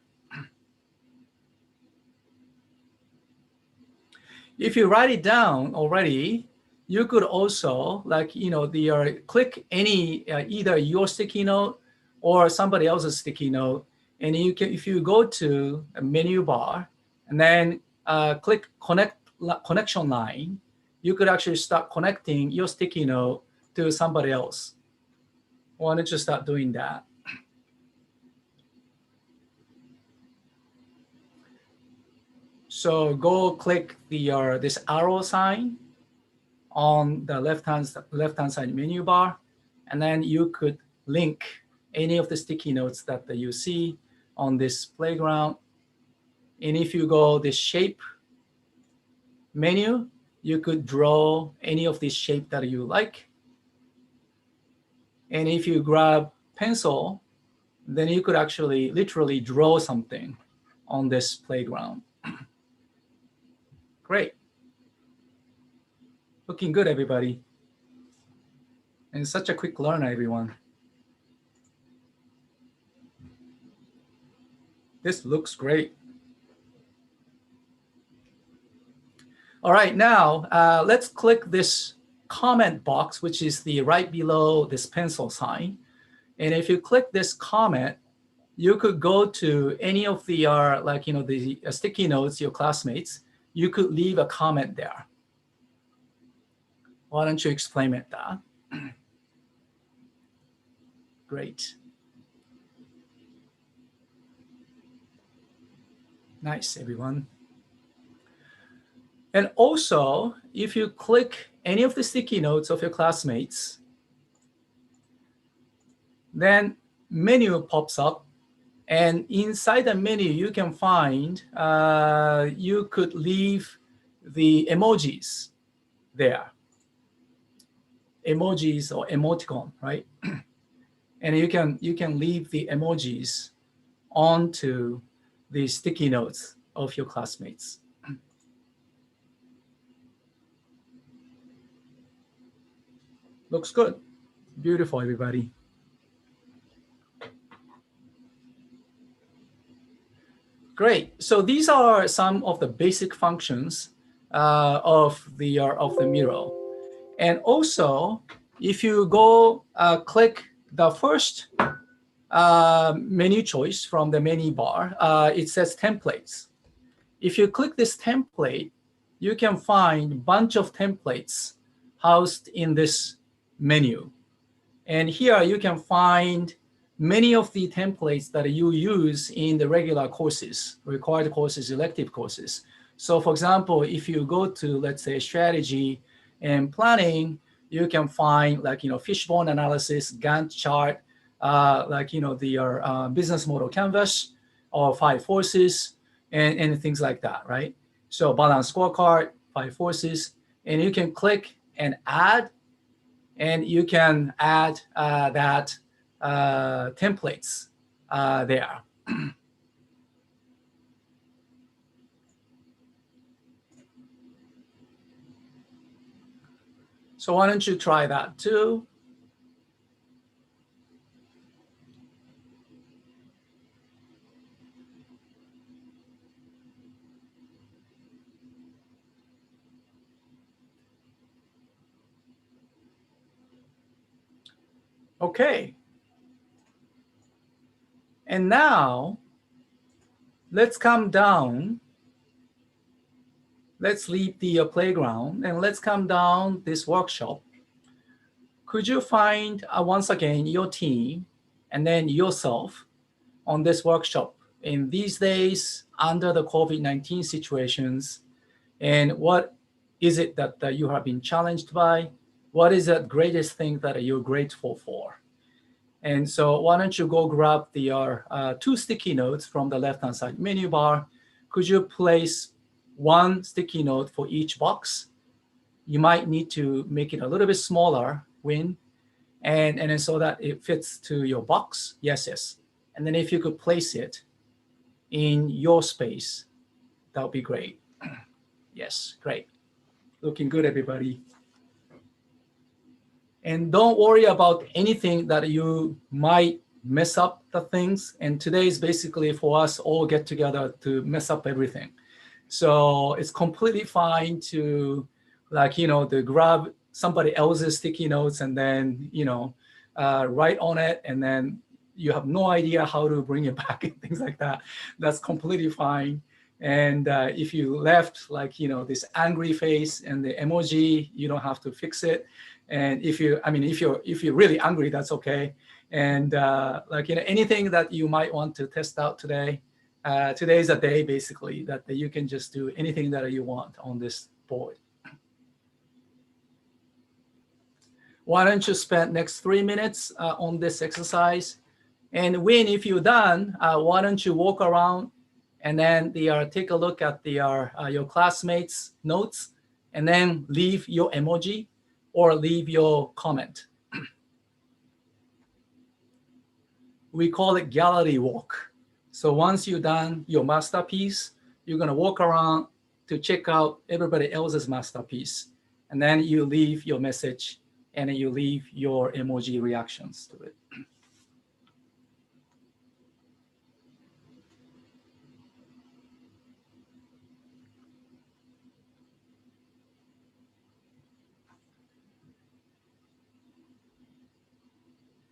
If you write it down already, you could also, like, click any, either your sticky note or somebody else's sticky note. And you can, if you go to a menu bar and then click connection line, you could actually start connecting your sticky note to somebody else. Why don't you start doing that? So go click the this arrow sign on the left-hand side menu bar, and then you could link any of the sticky notes that you see on this playground. And if you go the shape menu, you could draw any of this shape that you like. And if you grab pencil, then you could actually literally draw something on this playground. Great. Looking good, everybody. And such a quick learner, everyone. This looks great. All right, now let's click this comment box, which is the right below this pencil sign. And if you click this comment, you could go to any of the the sticky notes, your classmates. You could leave a comment there. Why don't you explain it, that? Great. Nice, everyone. And also, if you click any of the sticky notes of your classmates, then menu pops up. And inside the menu, you can find, you could leave the emojis there. Emojis or emoticon, right? And you can leave the emojis onto the sticky notes of your classmates. Looks good. Beautiful, everybody. Great. So these are some of the basic functions of the Miro. And also, if you go click the first menu choice from the menu bar, it says templates. If you click this template, you can find a bunch of templates housed in this menu. And here you can find many of the templates that you use in the regular courses, required courses, elective courses. So for example, if you go to, let's say, strategy and planning, you can find fishbone analysis, Gantt chart, the business model canvas, or 5 forces, and things like that, right? So balance scorecard, 5 forces, and you can click and add, and you can add that templates there. So why don't you try that too? Okay. And now let's come down. Let's leave the playground and let's come down this workshop. Could you find once again your team and then yourself on this workshop in these days under the COVID-19 situations? And what is it that you have been challenged by? What is the greatest thing that you're grateful for? And so why don't you go grab the 2 sticky notes from the left-hand side menu bar. Could you place 1 sticky note for each box? You might need to make it a little bit smaller, Win, and then so that it fits to your box. Yes, yes. And then if you could place it in your space, that would be great. Yes, great. Looking good, everybody. And don't worry about anything that you might mess up the things. And today is basically for us all get together to mess up everything. So it's completely fine to to grab somebody else's sticky notes and then, write on it. And then you have no idea how to bring it back and things like that. That's completely fine. And if you left this angry face and the emoji, you don't have to fix it. And if you're really angry, that's okay. And anything that you might want to test out today, today is a day basically that you can just do anything that you want on this board. Why don't you spend next 3 minutes on this exercise? And Win, if you're done, why don't you walk around and then take a look at your classmates' notes and then leave your emoji or leave your comment. We call it gallery walk. So once you're done your masterpiece, you're gonna walk around to check out everybody else's masterpiece. And then you leave your message and then you leave your emoji reactions to it.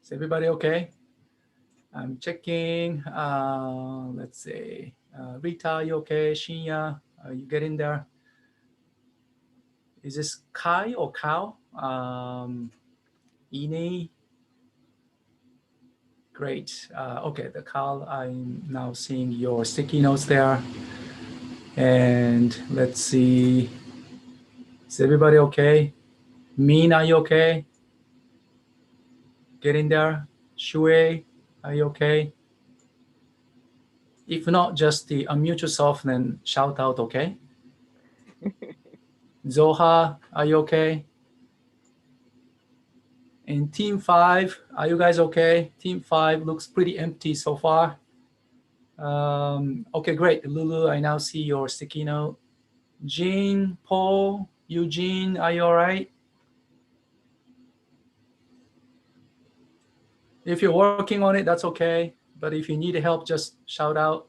Is everybody okay? I'm checking. Let's see. Rita, you okay? Shinya, are you getting there? Is this Kai or Cow? Ine? Great. Okay, the Carl, I'm now seeing your sticky notes there. And let's see. Is everybody okay? Min, are you okay? Getting there? Shui, are you okay? If not, just unmute yourself and then shout out, okay? Zoha, are you okay? And Team 5, are you guys okay? Team 5 looks pretty empty so far. Okay, great. Lulu, I now see your sticky note. Jean, Paul, Eugene, are you all right? If you're working on it, that's okay. But if you need help, just shout out.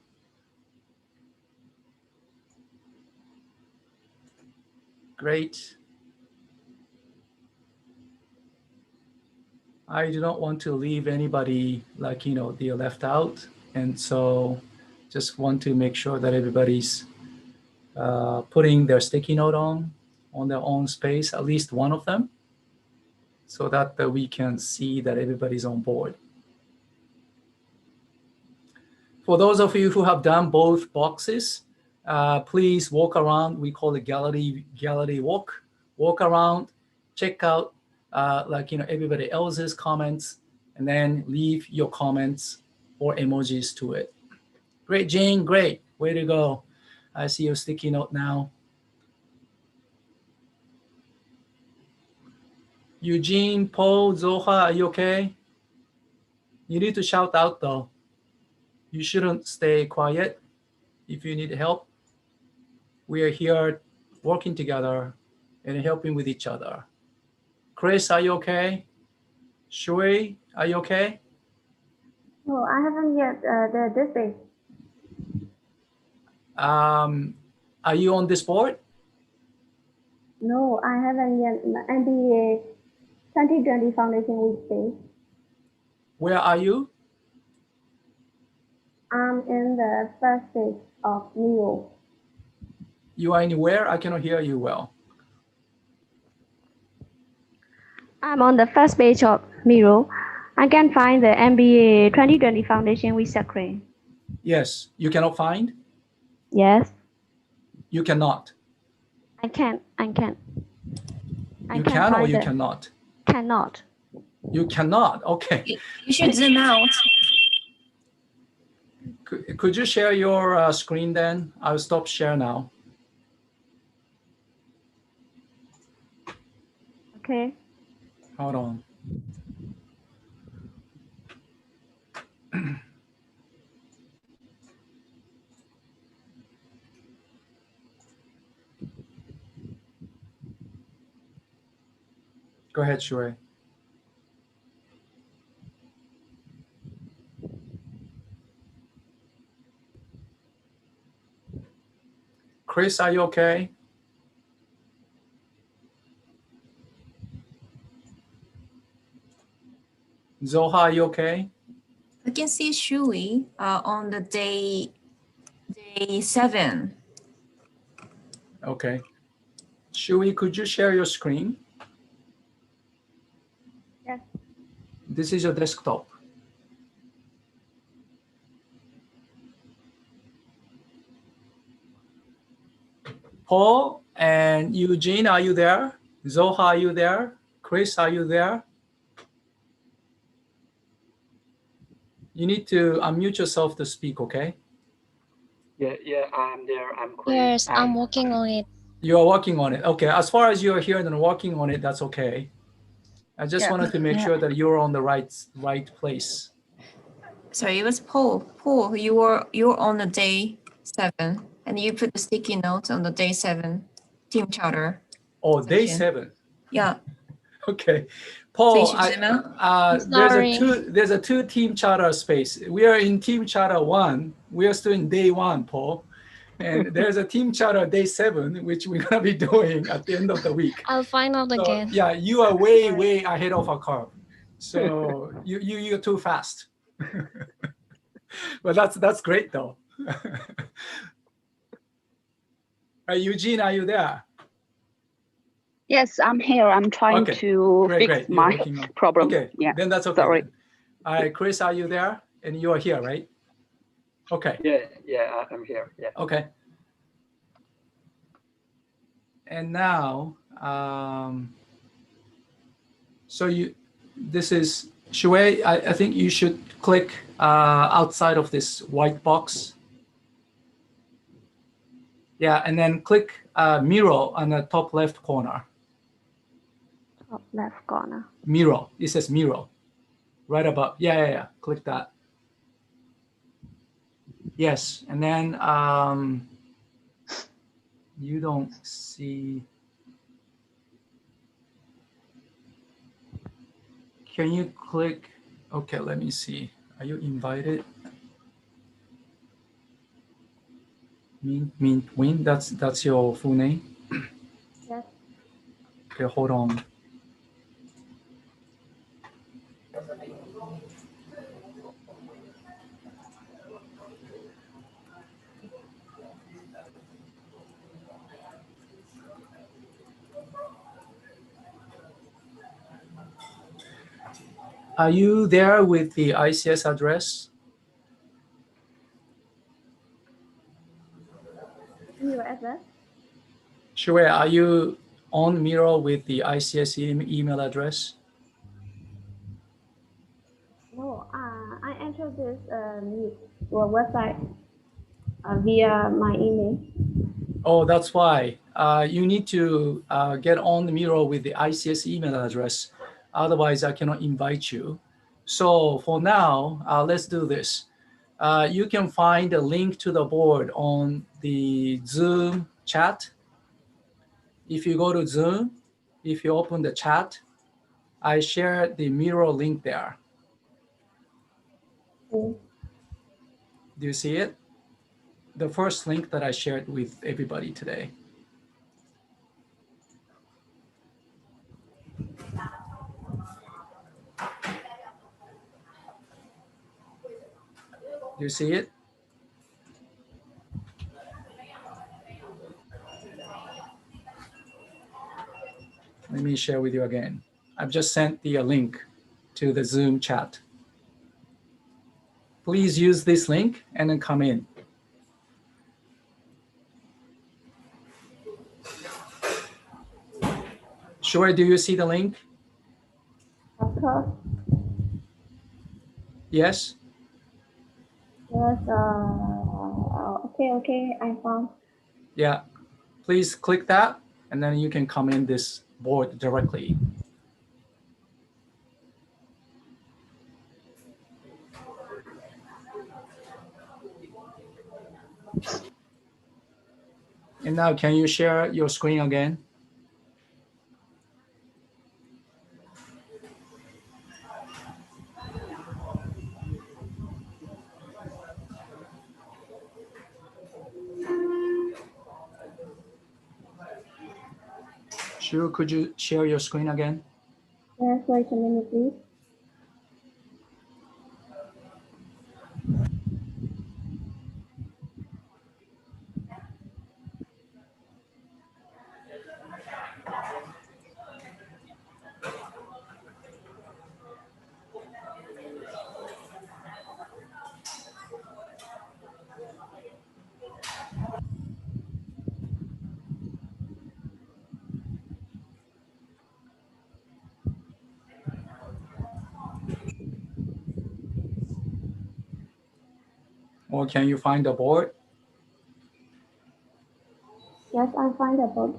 Great. I do not want to leave anybody they're left out. And so just want to make sure that everybody's putting their sticky note on their own space, at least one of them, so that we can see that everybody's on board. For those of you who have done both boxes, please walk around. We call it gallery walk. Walk around, check out everybody else's comments, and then leave your comments or emojis to it. Great, Jane, great, way to go. I see your sticky note now. Eugene, Paul, Zoha, are you okay? You need to shout out though. You shouldn't stay quiet if you need help. We are here working together and helping with each other. Chris, are you okay? Shui, are you okay? No, I haven't yet this page. Are you on this board? No, I haven't yet. MBA 2020 Foundation Week page. Where are you? I'm in the first page of Miro. You are anywhere? I cannot hear you well. I'm on the first page of Miro. I can find the MBA 2020 Foundation Week screen. Yes, you cannot find? Yes. You cannot. I can. You can or you cannot? Cannot. You cannot. Okay. You should zoom out. Could you share your screen then? I'll stop share now. Okay. Hold on. Go ahead, Shui. Chris, are you okay? Zoha, are you okay? I can see Shui on the day 7. Okay. Shui, could you share your screen? Yes. This is your desktop. Paul and Eugene, are you there? Zoha, are you there? Chris, are you there? You need to unmute yourself to speak, okay? Yeah, I'm there. I'm Chris. Yes, I'm working on it. You are working on it. Okay, as far as you're here and working on it, that's okay. I just wanted to make sure that you're on the right place. Sorry, it was Paul. Paul, you were on the day 7, and you put the sticky notes on the day 7 team charter. Oh, day 7. Yeah. Okay, Paul. So you should zoom out. There's a two team charter space. We are in team charter 1. We are still in day 1, Paul. And there's a team charter day 7, which we're gonna be doing at the end of the week. I'll find out again. Yeah, you are way ahead of our curve. So you're too fast. But that's great though. Eugene, are you there? Yes, I'm here. I'm trying to fix my problem. Okay, yeah. Then that's okay. Sorry. All right, Chris, are you there? And you are here, right? Okay. Yeah, I'm here. Yeah. Okay. And now, this is Shui. I think you should click outside of this white box. Yeah, and then click Miro on the top left corner. Top left corner. Miro. It says Miro. Right above. Yeah. Click that. Yes, and then you don't see. Can you click? Okay, let me see. Are you invited? Win. That's your full name. Yes. Okay, hold on. Are you there with the ICS address? Miro address? Sure. Are you on Miro with the ICS email address? No, I entered this your website via my email. Oh, that's why. You need to get on the Miro with the ICS email address. Otherwise, I cannot invite you. So for now, let's do this. You can find a link to the board on the Zoom chat. If you go to Zoom, if you open the chat, I share the Miro link there. Do you see it? The first link that I shared with everybody today. Do you see it? Let me share with you again. I've just sent the link to the Zoom chat. Please use this link and then come in. Sure, do you see the link? Okay. Yes? Yes. Okay. I found. Yeah. Please click that, and then you can come in this board directly. And now, can you share your screen again? Sure, could you share your screen again? Yes, wait a minute, please. Or can you find the board? Yes, I find the board.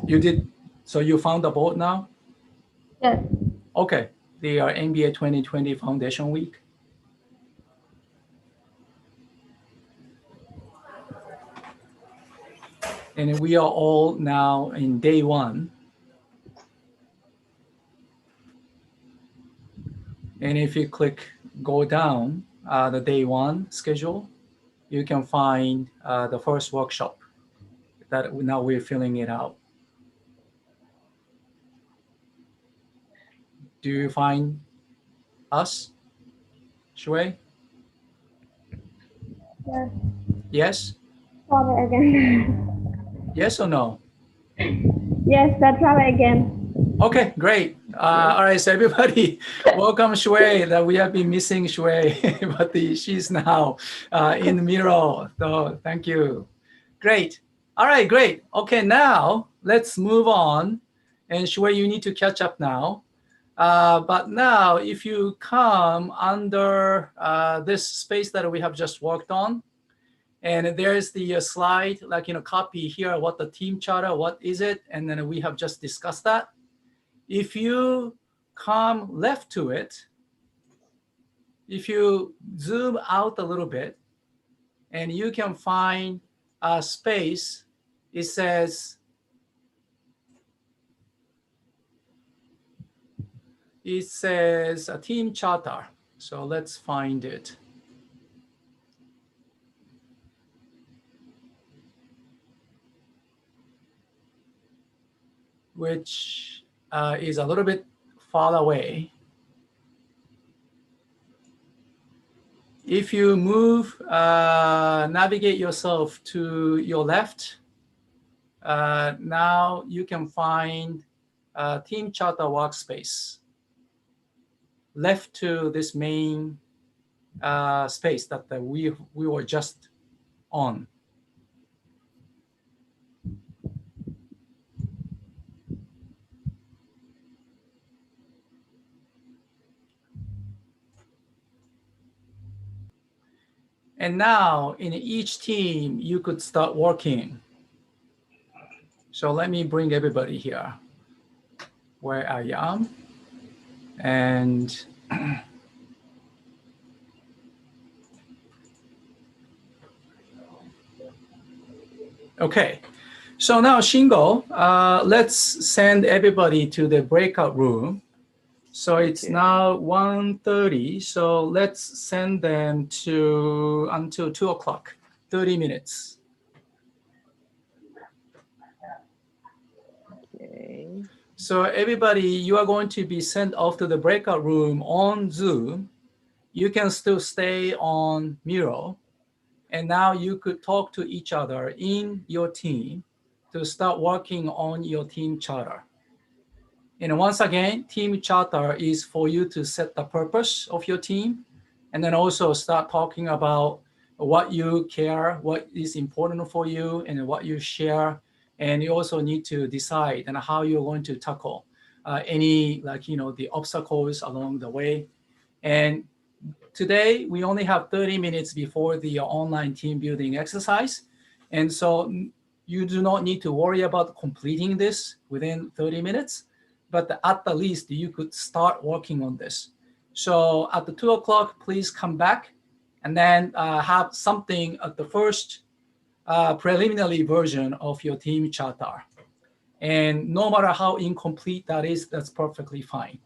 You did. So you found the board now? Yes. Okay. The MBA 2020 Foundation Week. And we are all now in day one. And if you go down the day one schedule, you can find the first workshop that now we're filling it out. Do you find us, Shui? Yes. Yes? Try again. Yes or no? Yes, let's try again. Okay, great. All right, so everybody, welcome Shui. That we have been missing Shui, but she's now in Miro. So thank you. Great. All right, great. Okay, now let's move on. And Shui, you need to catch up now. But now, if you come under this space that we have just worked on, and there's the slide, like, copy here, what the team charter, what is it? And then we have just discussed that. If you come left to it, if you zoom out a little bit, and you can find a space, it says a team charter. So let's find it. Which is a little bit far away. If you move, navigate yourself to your left, now you can find Team Charter Workspace. Left to this main space that we were just on. And now in each team, you could start working. So let me bring everybody here where I am. And okay, so now Shingo, let's send everybody to the breakout room. So it's now 1:30, so let's send them to until 2 o'clock, 30 minutes. Okay. So everybody, you are going to be sent off to the breakout room on Zoom. You can still stay on Miro. And now you could talk to each other in your team to start working on your team charter. And once again, team charter is for you to set the purpose of your team and then also start talking about what you care, what is important for you, and what you share. And you also need to decide and how you're going to tackle any, like, the obstacles along the way. And today, we only have 30 minutes before the online team building exercise. And so you do not need to worry about completing this within 30 minutes, but at the least you could start working on this. So at the 2 o'clock, please come back and then have something at the first preliminary version of your team charter. And no matter how incomplete that is, that's perfectly fine.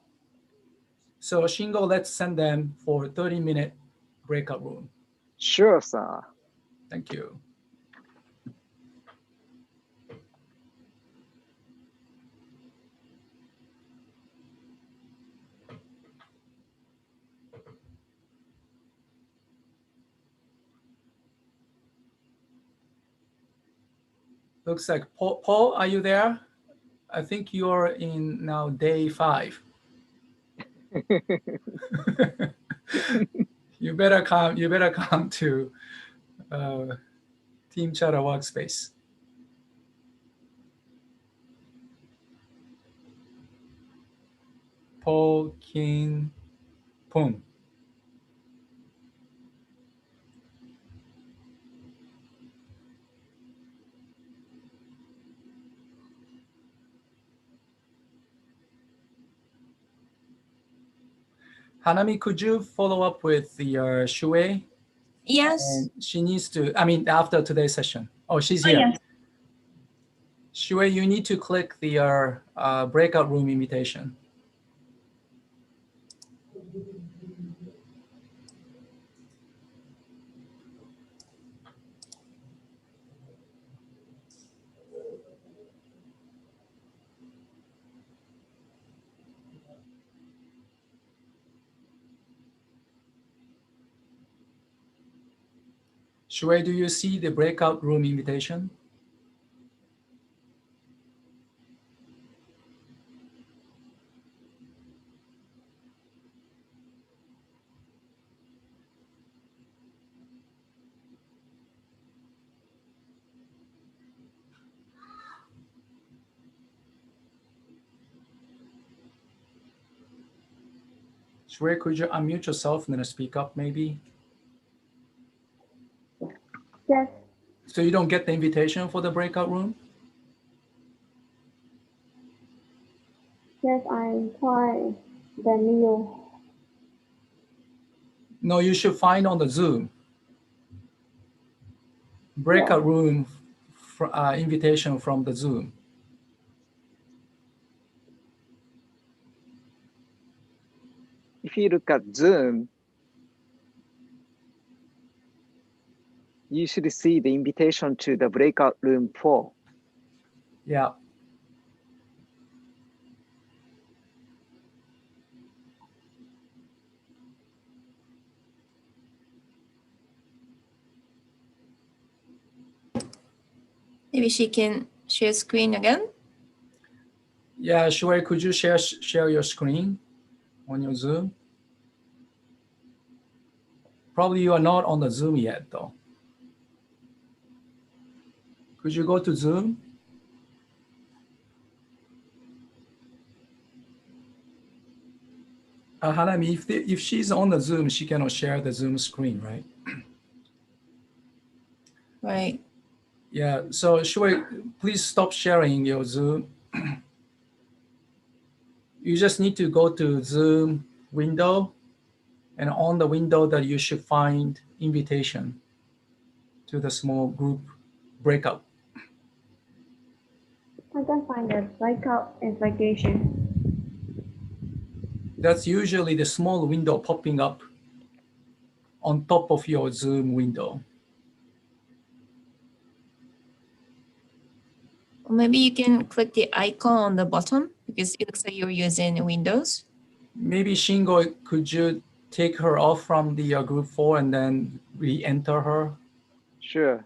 So Shingo, let's send them for a 30-minute breakout room. Sure, sir. Thank you. Looks like Paul, are you there? I think you're in now day 5. You better come to Team Charter Workspace. Paul King Pung. Hanami, could you follow up with the Shui? Yes. And she needs to, after today's session. Oh, she's here. Yes. Shui, you need to click the breakout room invitation. Shui, do you see the breakout room invitation? Shui, could you unmute yourself and then speak up maybe? Yes. So you don't get the invitation for the breakout room? Yes, I try the Miro. No, you should find on the Zoom. Breakout room invitation from the Zoom. If you look at Zoom, you should see the invitation to the breakout room 4. Yeah. Maybe she can share screen again. Yeah, Shui, could you share your screen on your Zoom? Probably you are not on the Zoom yet, though. Could you go to Zoom? Hanami, if she's on the Zoom, she cannot share the Zoom screen, right? Right. Yeah, so Shui, please stop sharing your Zoom. You just need to go to Zoom window, and on the window that you should find invitation to the small group breakout. I can find a breakout invitation. That's usually the small window popping up on top of your Zoom window. Or maybe you can click the icon on the bottom because it looks like you're using Windows. Maybe Shingo, could you take her off from the group 4 and then re-enter her? Sure.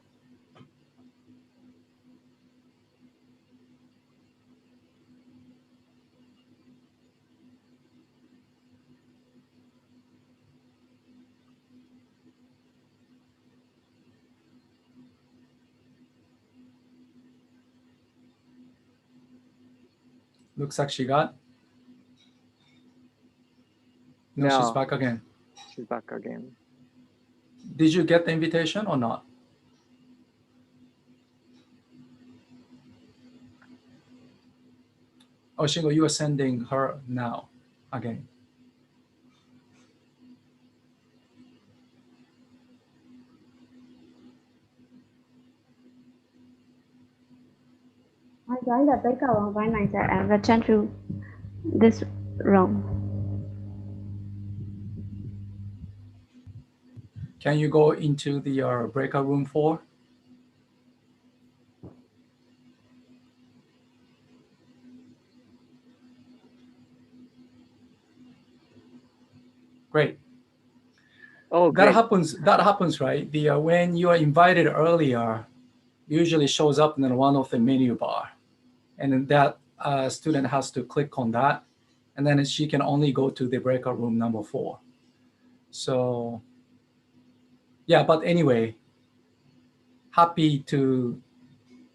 Looks like she got. No, she's back again. She's back again. Did you get the invitation or not? Oh, Shingo, you are sending her now again. I joined the breakout on my mindset and return to this room. Can you go into the breakout room 4? Great. Oh, great. That happens, right? The when you are invited earlier, usually shows up in one of the menu bar, and then that student has to click on that, and then she can only go to the breakout room number 4. So, yeah. But anyway, happy to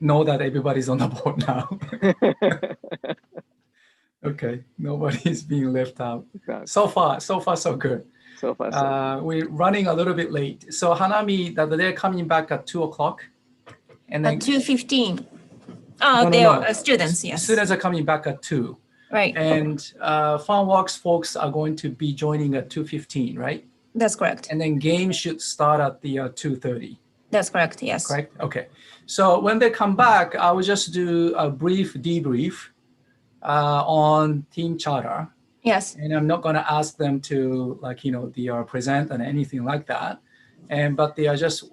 know that everybody's on the board now. Okay, nobody's being left out. Exactly. So far, so good. So far, so good. We're running a little bit late. So Hanami, that they're coming back at 2 o'clock. And then At 2:15. Oh, no, they no, are students, yes. Students are coming back at 2. Right. And FunWorks folks are going to be joining at 2:15, right? That's correct. And then game should start at the 2:30. That's correct, yes. Correct? Okay. So when they come back, I will just do a brief debrief on team charter. Yes. And I'm not going to ask them to present and anything like that. But they are just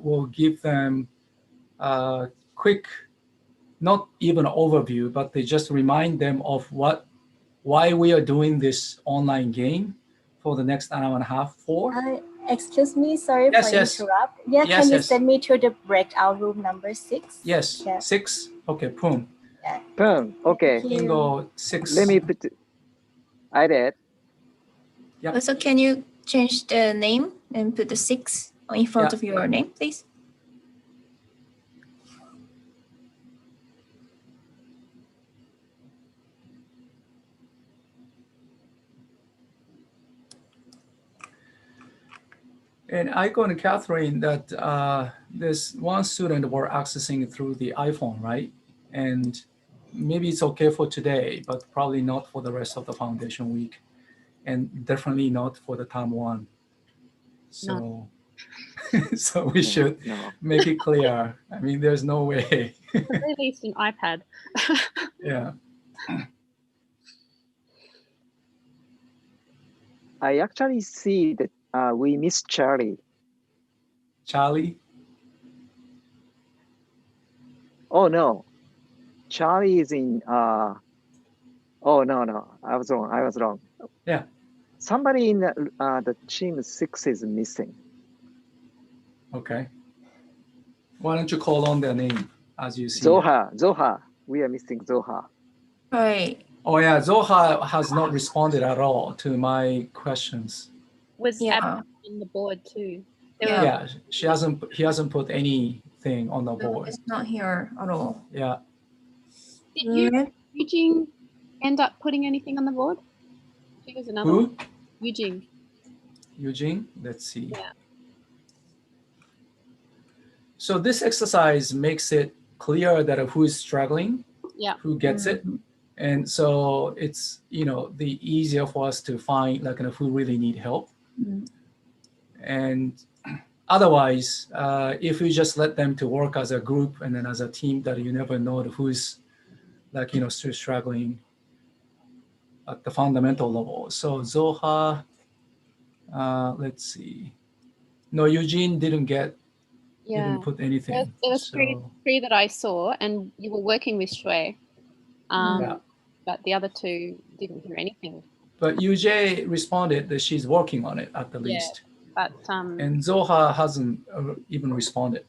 will give them a quick, not even overview, but they just remind them of why we are doing this online game for the next hour and a half for. Excuse me, sorry Yes, for yes. interrupt. Yeah, Yes, can you yes. send me to the breakout room number 6? Yes, Yeah. 6. Okay, boom. Yeah. Boom. Okay. Thank you. Bingo 6. Let me put. I did. Yep. Also, can you change the name and put the 6 in front of your name, please? And I go to Catherine that this one student were accessing through the iPhone, right? And maybe it's okay for today, but probably not for the rest of the foundation week, and definitely not for the term 1. So, so we should make it clear. I mean, there's no way. At least an iPad. Yeah. I actually see that we miss Charlie. Charlie? Oh, no. Charlie is in, oh, no. I was wrong. Yeah. Somebody in the team 6 is missing. Okay. Why don't you call on their name as you see? Zoha. We are missing Zoha. Right. Oh, yeah. Zoha has not responded at all to my questions. Was Ab on the board too? Yeah, he hasn't put anything on the board. It's not here at all. Yeah. Did Eugene end up putting anything on the board? I think there's another Who? one. Eugene. Eugene? Let's see. Yeah. So this exercise makes it clear that who is struggling, who gets it. And so it's, the easier for us to find like who really need help. And otherwise, if we just let them to work as a group and then as a team, that you never know who's like, still struggling at the fundamental level. So Zoha, let's see. No, Eugene didn't put anything. There was three that I saw, and you were working with Shui. But the other two didn't hear anything. But UJ responded that she's working on it at the least. But and Zoha hasn't even responded.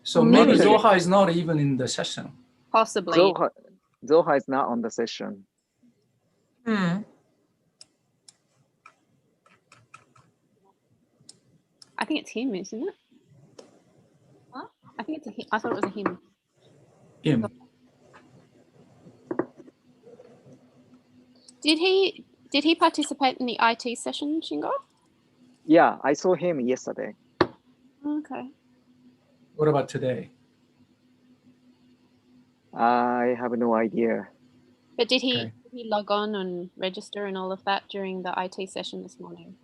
So maybe Zoha is not even in the session. Possibly. Zoha is not on the session. I think it's him, isn't it? Huh? I think it's a him. I thought it was a him. Him. Did he participate in the IT session, Shingo? Yeah, I saw him yesterday. Okay. What about today? I have no idea. But did he log on and register and all of that during the IT session this morning?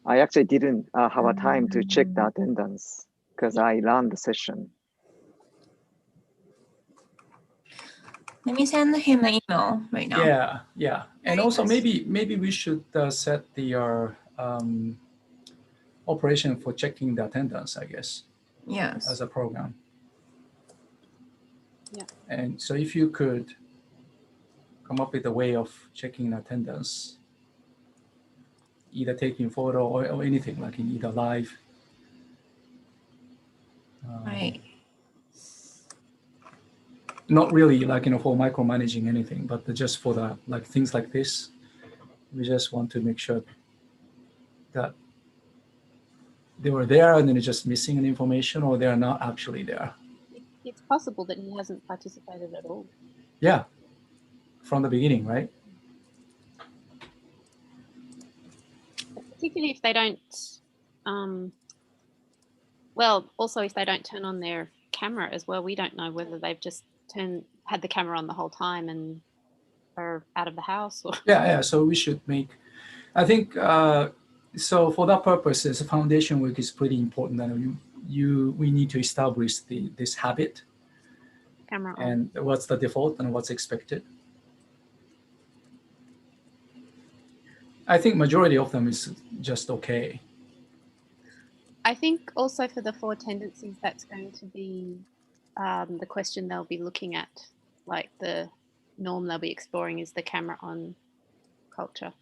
I actually didn't have a time to check the attendance because I ran the session. Let me send him an email right now. Yeah. And also maybe we should set the operation for checking the attendance, I guess. Yes. As a program. Yeah. And so if you could come up with a way of checking attendance, either taking photo or anything, like in either live. Right. Not really like, for micromanaging anything, but just for the things like this, we just want to make sure that they were there and then they're just missing an information, or they're not actually there. It's possible that he hasn't participated at all. Yeah, from the beginning, right? Particularly if they don't, well, also if they don't turn on their camera as well, we don't know whether they've just had the camera on the whole time and are out of the house. Or Yeah. So we should make, I think, so for that purpose, the foundation work is pretty important. And we need to establish this habit. Camera on. And what's the default and what's expected. I think majority of them is just okay. I think also for the 4 tendencies, that's going to be the question they'll be looking at, like the norm they'll be exploring is the camera on culture.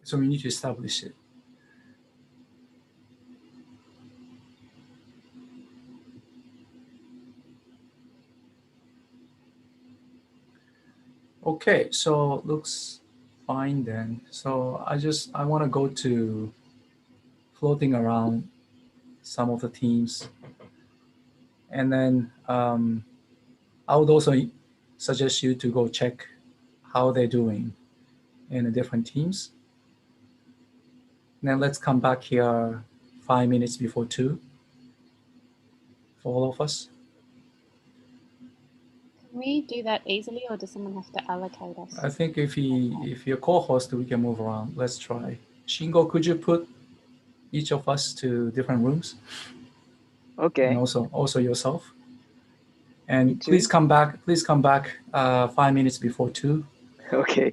So we need to establish it. Okay, so looks fine then. So I want to go to floating around some of the teams. And then I would also suggest you to go check how they're doing in the different teams. And then let's come back here 5 minutes before 2 for all of us. Can we do that easily, or does someone have to allocate us? I think if you're co-host, we can move around. Let's try. Shingo, could you put each of us to different rooms? Okay. And also yourself. And please come back 5 minutes before 2. Okay.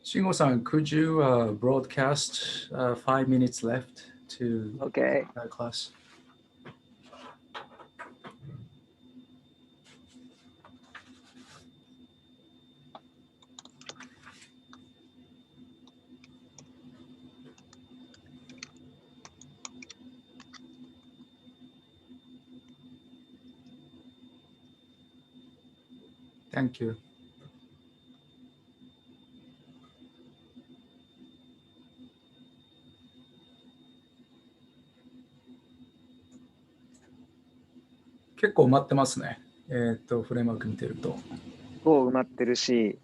Shingo-san, could you broadcast 5 minutes left to class? Thank you.結構埋まってますね。フレームワーク見てると。こう埋まってるし、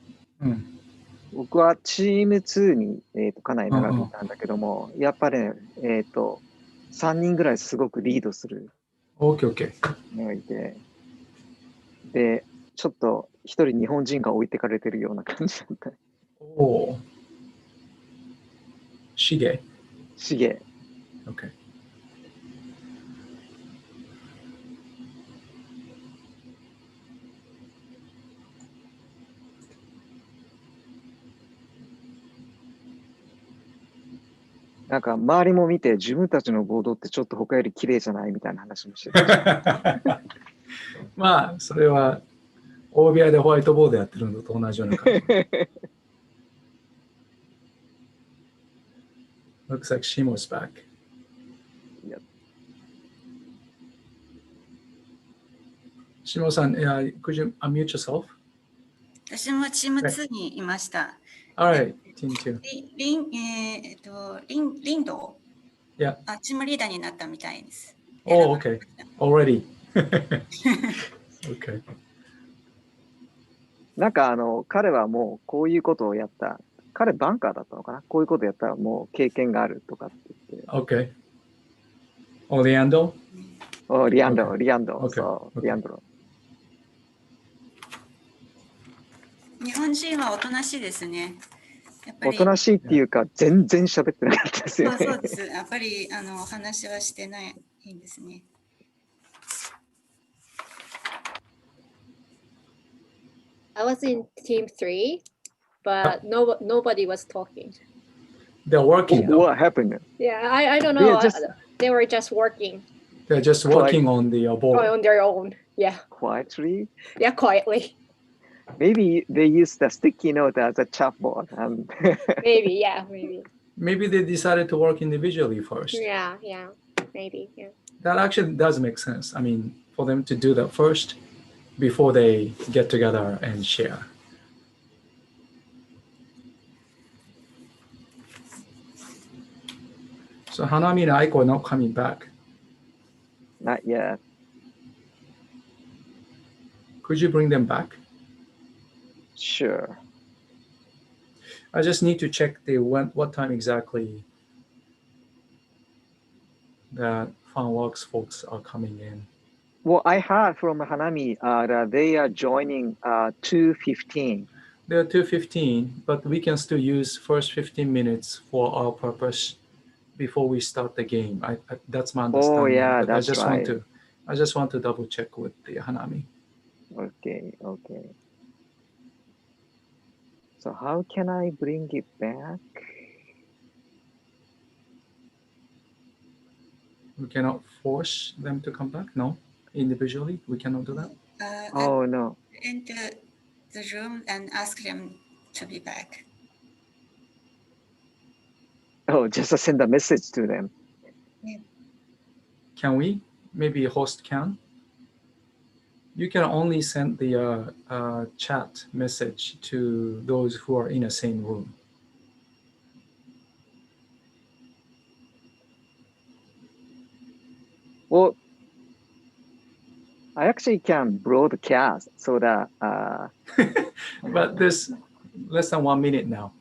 僕はチーム2に、かなり長くいたんだけども、やっぱりね、3人ぐらいすごくリードする。OK。がいて、で、ちょっと一人日本人が置いてかれてるような感じだった。おお。シゲ。OK。なんか周りも見て自分たちのボードってちょっと他より綺麗じゃないみたいな話もしてた。まあ、それは大部屋でホワイトボードやってるのと同じような感じ。Looks like Shimo's back. Yep. Shimo-san, could you unmute yourself? 私もチーム2にいました。Alright, team 2. リンド Yeah. チームリーダーになったみたいです。Oh, okay. Already. Okay. なんか彼はもうこういうことをやった。彼バンカーだったのかな、こういうことやったらもう経験があるとかって言って。Okay. Oh, Leandro? Oh, Leandro. Okay. そう、Leandro。日本人はおとなしいですね。やっぱりおとなしいっていうか、全然喋ってなかったですよね。そうです。やっぱりお話はしてないんですね。I was in team 3, but nobody was talking. They're working. What happened? Yeah, I don't know. They were just working. They're just working on the board. On their own. Yeah. Quietly? Yeah, quietly. Maybe they use the sticky note as a chatbot. Maybe, yeah, maybe. Maybe they decided to work individually first. Yeah, maybe, yeah. That actually does make sense. I mean, for them to do that first before they get together and share. So Hanami and Aiko are not coming back. Not yet. Could you bring them back? Sure. I just need to check what time exactly that Funworks folks are coming in. Well, I heard from Hanami that they are joining 2:15. They're 2:15, but we can still use first 15 minutes for our purpose before we start the game. That's my understanding. Oh yeah, but that's right. I just want to double check with the Hanami. Okay. So how can I bring it back? We cannot force them to come back? No? Individually? We cannot do that? Oh, no. Enter the room and ask them to be back. Oh, just send a message to them. Yeah. Can we? Maybe a host can? You can only send the chat message to those who are in the same room. Well, I actually can broadcast so that. But there's less than 1 minute now.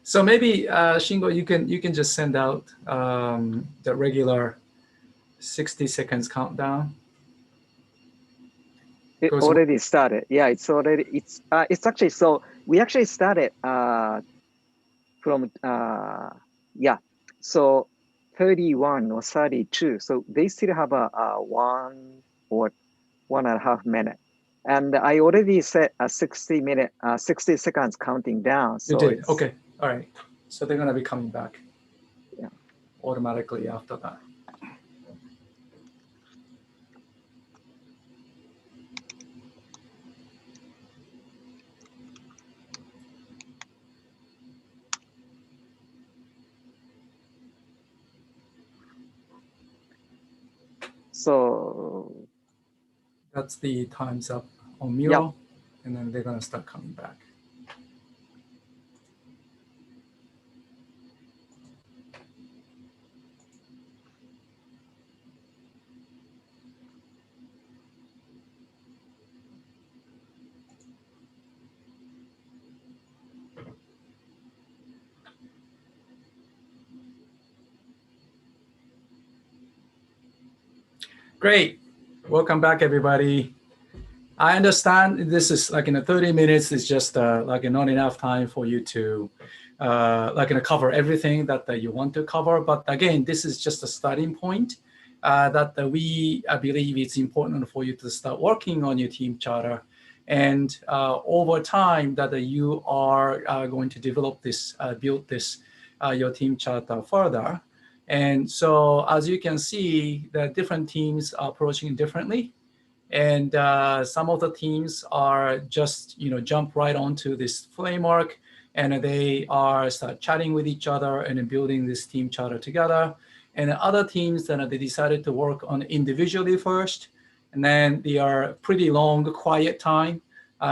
So maybe Shingo, you can just send out the regular 60 seconds countdown. It already started. Yeah, it's actually, so we actually started from so 31 or 32. So they still have a 1 or 1.5 minute. And I already set a 60 seconds counting down. So you did. Okay. All right. So they're going to be coming back. Yeah. Automatically after that. So that's the time's up on Miro, and then they're going to start coming back. Great. Welcome back, everybody. I understand this is like in 30 minutes is just like not enough time for you to cover everything that you want to cover. But again, this is just a starting point that I believe it's important for you to start working on your team charter. And over time that you are going to develop this, build this, your team charter further. And so as you can see, the different teams are approaching differently. And some of the teams are just, jump right onto this framework, and they are start chatting with each other and building this team charter together. And other teams, then they decided to work on individually first, and then they are pretty long, quiet time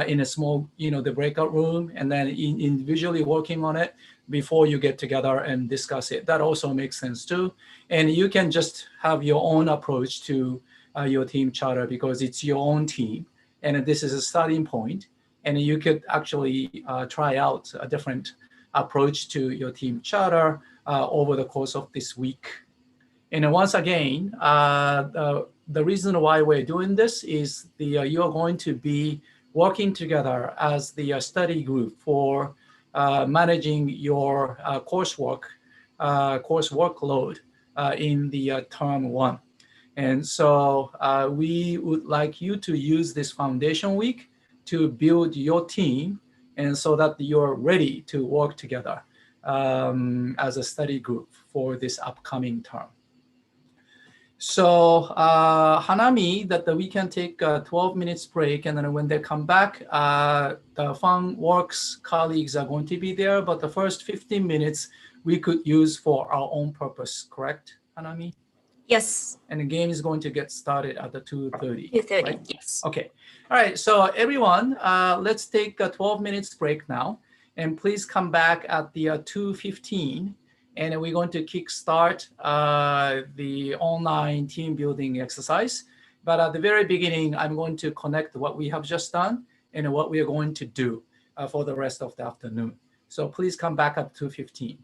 in a small, the breakout room, and then individually working on it before you get together and discuss it. That also makes sense too. And you can just have your own approach to your team charter because it's your own team, and this is a starting point. And you could actually try out a different approach to your team charter over the course of this week. And once again, the reason why we're doing this is you're going to be working together as the study group for managing your course workload in the term one. And so we would like you to use this foundation week to build your team, and so that you're ready to work together as a study group for this upcoming term. So Hanami, that we can take a 12 minutes break, and then when they come back, the FunWorks colleagues are going to be there, but the first 15 minutes we could use for our own purpose, correct, Hanami? Yes. And the game is going to get started at the 2:30. 2:30, right? yes. Okay. All right. So everyone, let's take a 12 minutes break now. And please come back at the 2:15. And we're going to kickstart the online team building exercise. But at the very beginning, I'm going to connect what we have just done and what we are going to do for the rest of the afternoon. So please come back at 2:15.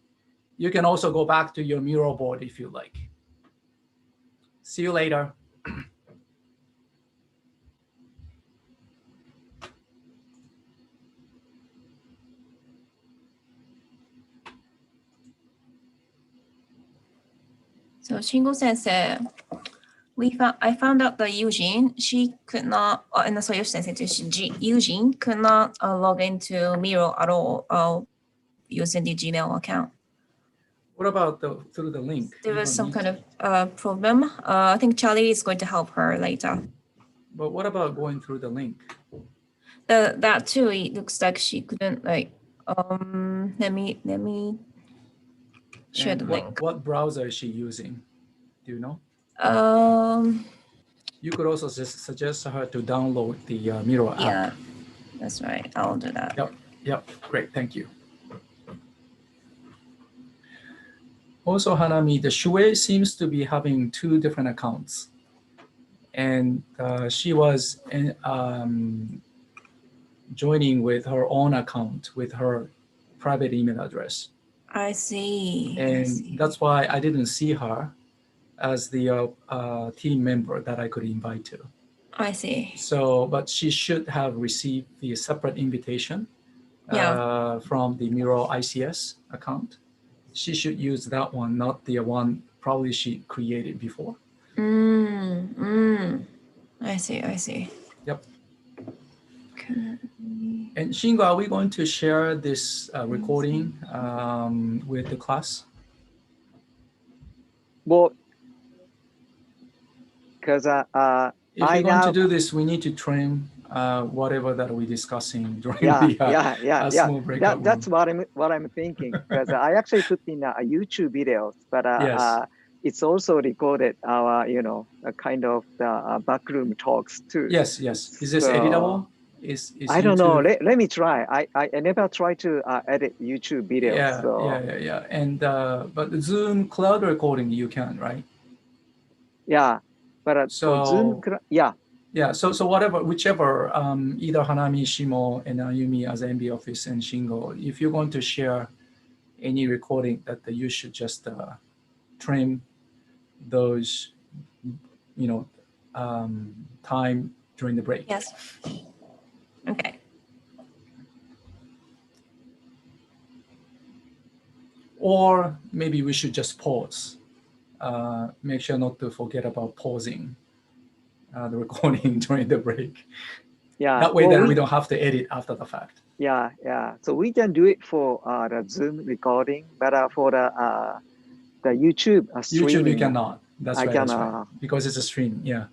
You can also go back to your Miro board if you like. See you later. So Shingo Sensei, I found out that Eugene, she could not, and so Yoshi Sensei too, Eugene could not log into Miro at all using the Gmail account. What about through the link? There was some kind of problem. I think Charlie is going to help her later. But what about going through the link? That too, it looks like she couldn't let me share the link. What browser is she using? Do you know? You could also just suggest her to download the Miro app. Yeah, that's right. I'll do that. Yep. Great. Thank you. Also, Hanami, the Shui seems to be having 2 different accounts. And she was joining with her own account with her private email address. I see. And that's why I didn't see her as the team member that I could invite to. I see. So, but she should have received the separate invitation from the Miro ICS account. She should use that one, not the one probably she created before. I see. Yep. And Shingo, are we going to share this recording with the class? Well, because if you're going to do this, we need to trim whatever that we're discussing during the small breakout That's what I'm thinking, because I actually put in a YouTube videos, but yes. It's also recorded our a kind of the backroom talks too. Yes. Is this editable? Is I don't know. Let me try. I never try to edit YouTube videos. Yeah. And but the Zoom cloud recording you can, right? Yeah, but for Zoom, yeah. Yeah, so whichever, either Hanami, Shimo, and Ayumi as MB Office and Shingo, if you're going to share any recording, that you should just trim those, time during the break. Yes. Okay. Or maybe we should just pause. Make sure not to forget about pausing the recording during the break. Yeah. That way we don't have to edit after the fact. Yeah. So we can do it for the Zoom recording, but for the YouTube streaming, YouTube you cannot. That's right. That's right. Because it's a stream. Yeah.